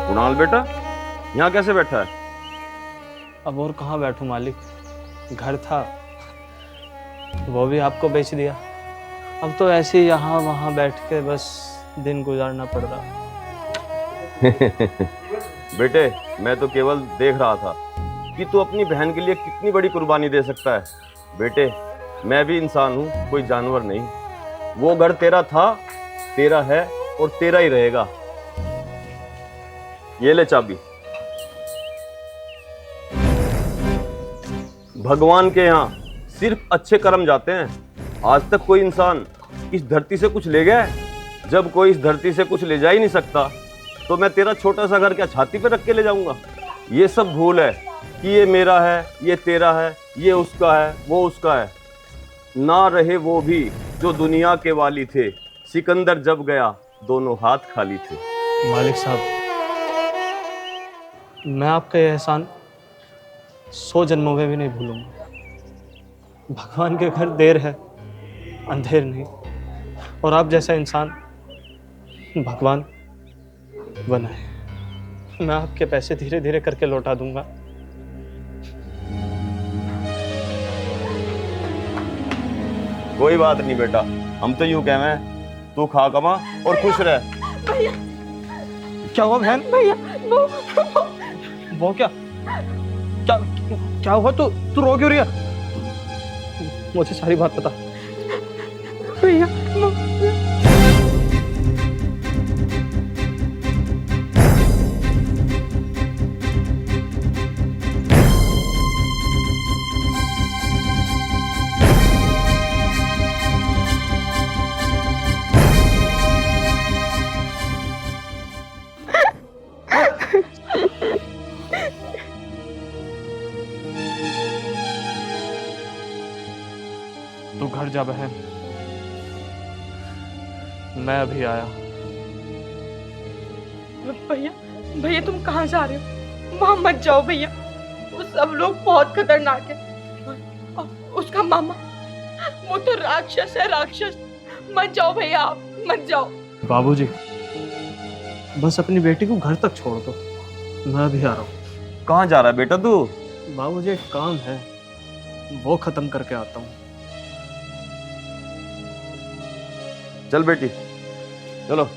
कुणाल बेटा, यहाँ कैसे बैठा है? अब और कहाँ बैठूं मालिक, घर था वो भी आपको बेच दिया। अब तो ऐसे ही यहाँ वहाँ बैठ के बस दिन गुजारना पड़ रहा है। बेटे, मैं तो केवल देख रहा था कि तू अपनी बहन के लिए कितनी बड़ी कुर्बानी दे सकता है। बेटे, मैं भी इंसान हूँ, कोई जानवर नहीं। वो घर तेरा था, तेरा है और तेरा ही रहेगा। ये ले चाबी। भगवान के यहाँ सिर्फ अच्छे कर्म जाते हैं। आज तक कोई इंसान इस धरती से कुछ ले गया है? जब कोई इस धरती से कुछ ले जा ही नहीं सकता तो मैं तेरा छोटा सा घर क्या छाती पे रख के ले जाऊंगा? ये सब भूल है कि ये मेरा है, ये तेरा है, ये उसका है, वो उसका है। ना रहे वो भी जो दुनिया के वाली थे। सिकंदर जब गया दोनों हाथ खाली थे। मालिक साहब, मैं आपका ये एहसान 100 जन्मों में भी नहीं भूलूंगा। भगवान के घर देर है, अंधेर नहीं। और आप जैसा इंसान भगवान बनाए। मैं आपके पैसे धीरे धीरे करके लौटा दूंगा। कोई बात नहीं बेटा, हम तो यूं कहें, तू खा कमा और खुश रह। भैया क्या हुआ बहन? भैया वो क्या क्या क्या हुआ? तू रो क्यों रही है? मुझे सारी बात बता। भैया तू घर जा बहन, मैं अभी आया। भैया भैया तुम कहाँ जा रहे हो? वहां मत जाओ भैया, वो सब लोग बहुत खतरनाक है। और उसका मामा वो तो राक्षस है, राक्षस। मत जाओ भैया, आप मत जाओ। बाबूजी, बस अपनी बेटी को घर तक छोड़ दो, मैं अभी आ रहा हूँ। कहाँ जा रहा है बेटा तू? बाबूजी एक काम है, वो खत्म करके आता हूँ। चल बेटी चलो।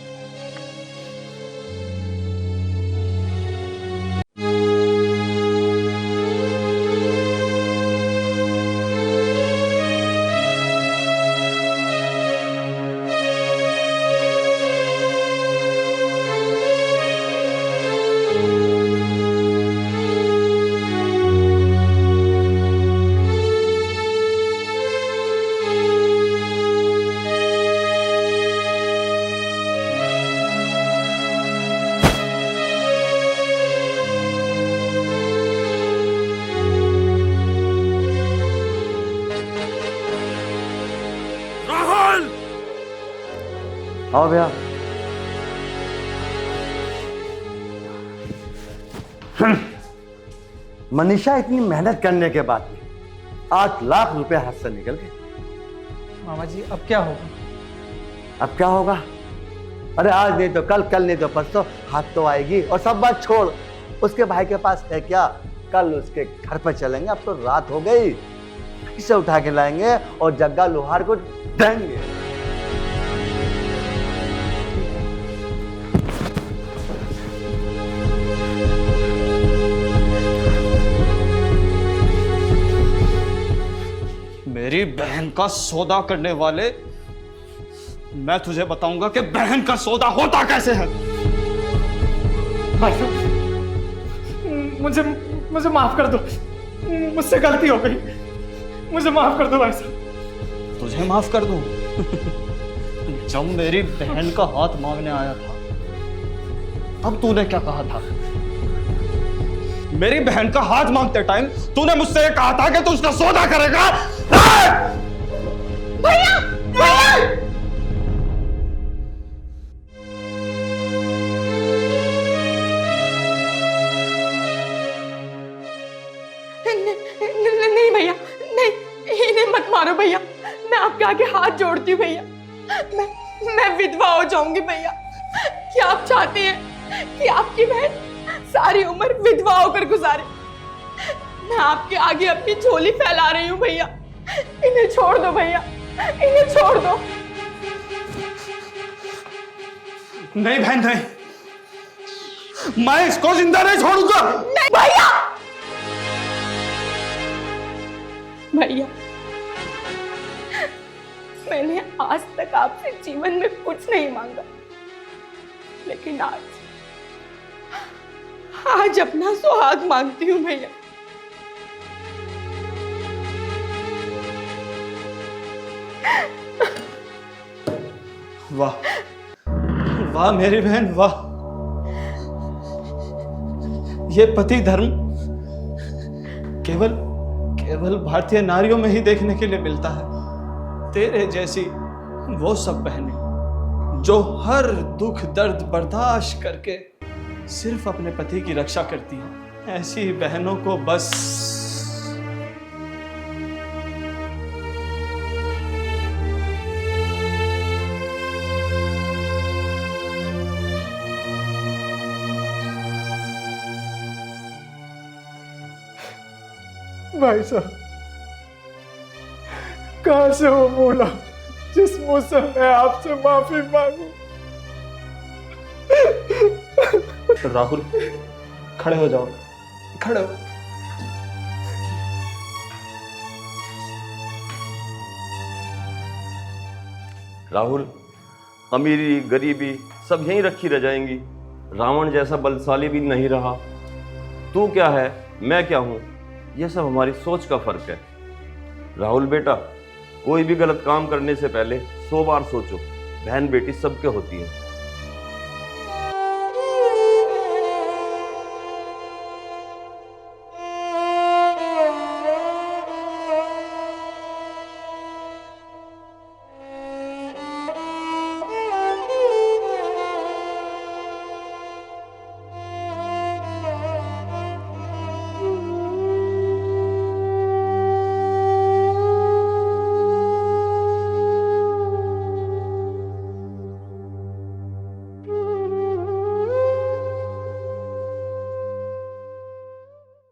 आओ भैया। मनीषा इतनी मेहनत करने के बाद में 8 लाख रुपए हाथ से निकल गए। मामा जी अब क्या होगा? अब क्या होगा? अरे आज नहीं तो कल, कल नहीं तो परसों हाथ तो आएगी। और सब बात छोड़, उसके भाई के पास है क्या? कल उसके घर पर चलेंगे, अब तो रात हो गई, इसे उठा के लाएंगे और जग्गा लोहार को देंगे। मेरी बहन का सौदा करने वाले, मैं तुझे बताऊंगा कि बहन का सौदा होता कैसे है। भाई साहब, मुझे मुझे माफ कर दो, मुझसे गलती हो गई, मुझे माफ कर दो भाई साहब। तुझे माफ कर दूं? जब मेरी बहन का हाथ मांगने आया था, अब तूने क्या कहा था? मेरी बहन का हाथ मांगते टाइम तूने मुझसे ये कहा था कि तू उसका सौदा करेगा। भैया भैया नहीं भैया, नहीं, इन्हें मत मारो भैया, मैं आपके आगे हाथ जोड़ती हूँ भैया। मैं विधवा हो जाऊंगी भैया। क्या आप चाहते हैं कि आपकी बहन सारी उम्र विधवा होकर गुजारे? मैं आपके आगे अपनी झोली फैला रही हूँ भैया, इन्हें छोड़ दो भैया, इन्हें छोड़ दो। नहीं बहन नहीं, मैं इसको जिंदा नहीं छोड़ूंगा। नहीं भैया, भैया मैंने आज तक आपसे जीवन में कुछ नहीं मांगा, लेकिन आज अपना सुहाग मांगती हूँ भैया। वाह वाह मेरी बहन वाह, ये पति धर्म केवल केवल भारतीय नारियों में ही देखने के लिए मिलता है। तेरे जैसी वो सब बहनें जो हर दुख दर्द बर्दाश्त करके सिर्फ अपने पति की रक्षा करती हैं, ऐसी बहनों को बस भाई साहब, कहां से वो बोला जिस मुंह से मैं आपसे माफी मांगू? राहुल, खड़े हो जाओ, खड़े हो। राहुल, अमीरी गरीबी सब यहीं रखी रह जाएंगी। रावण जैसा बलशाली भी नहीं रहा। तू क्या है, मैं क्या हूं, यह सब हमारी सोच का फर्क है। राहुल बेटा, कोई भी गलत काम करने से पहले 100 बार सोचो। बहन बेटी सबके होती है।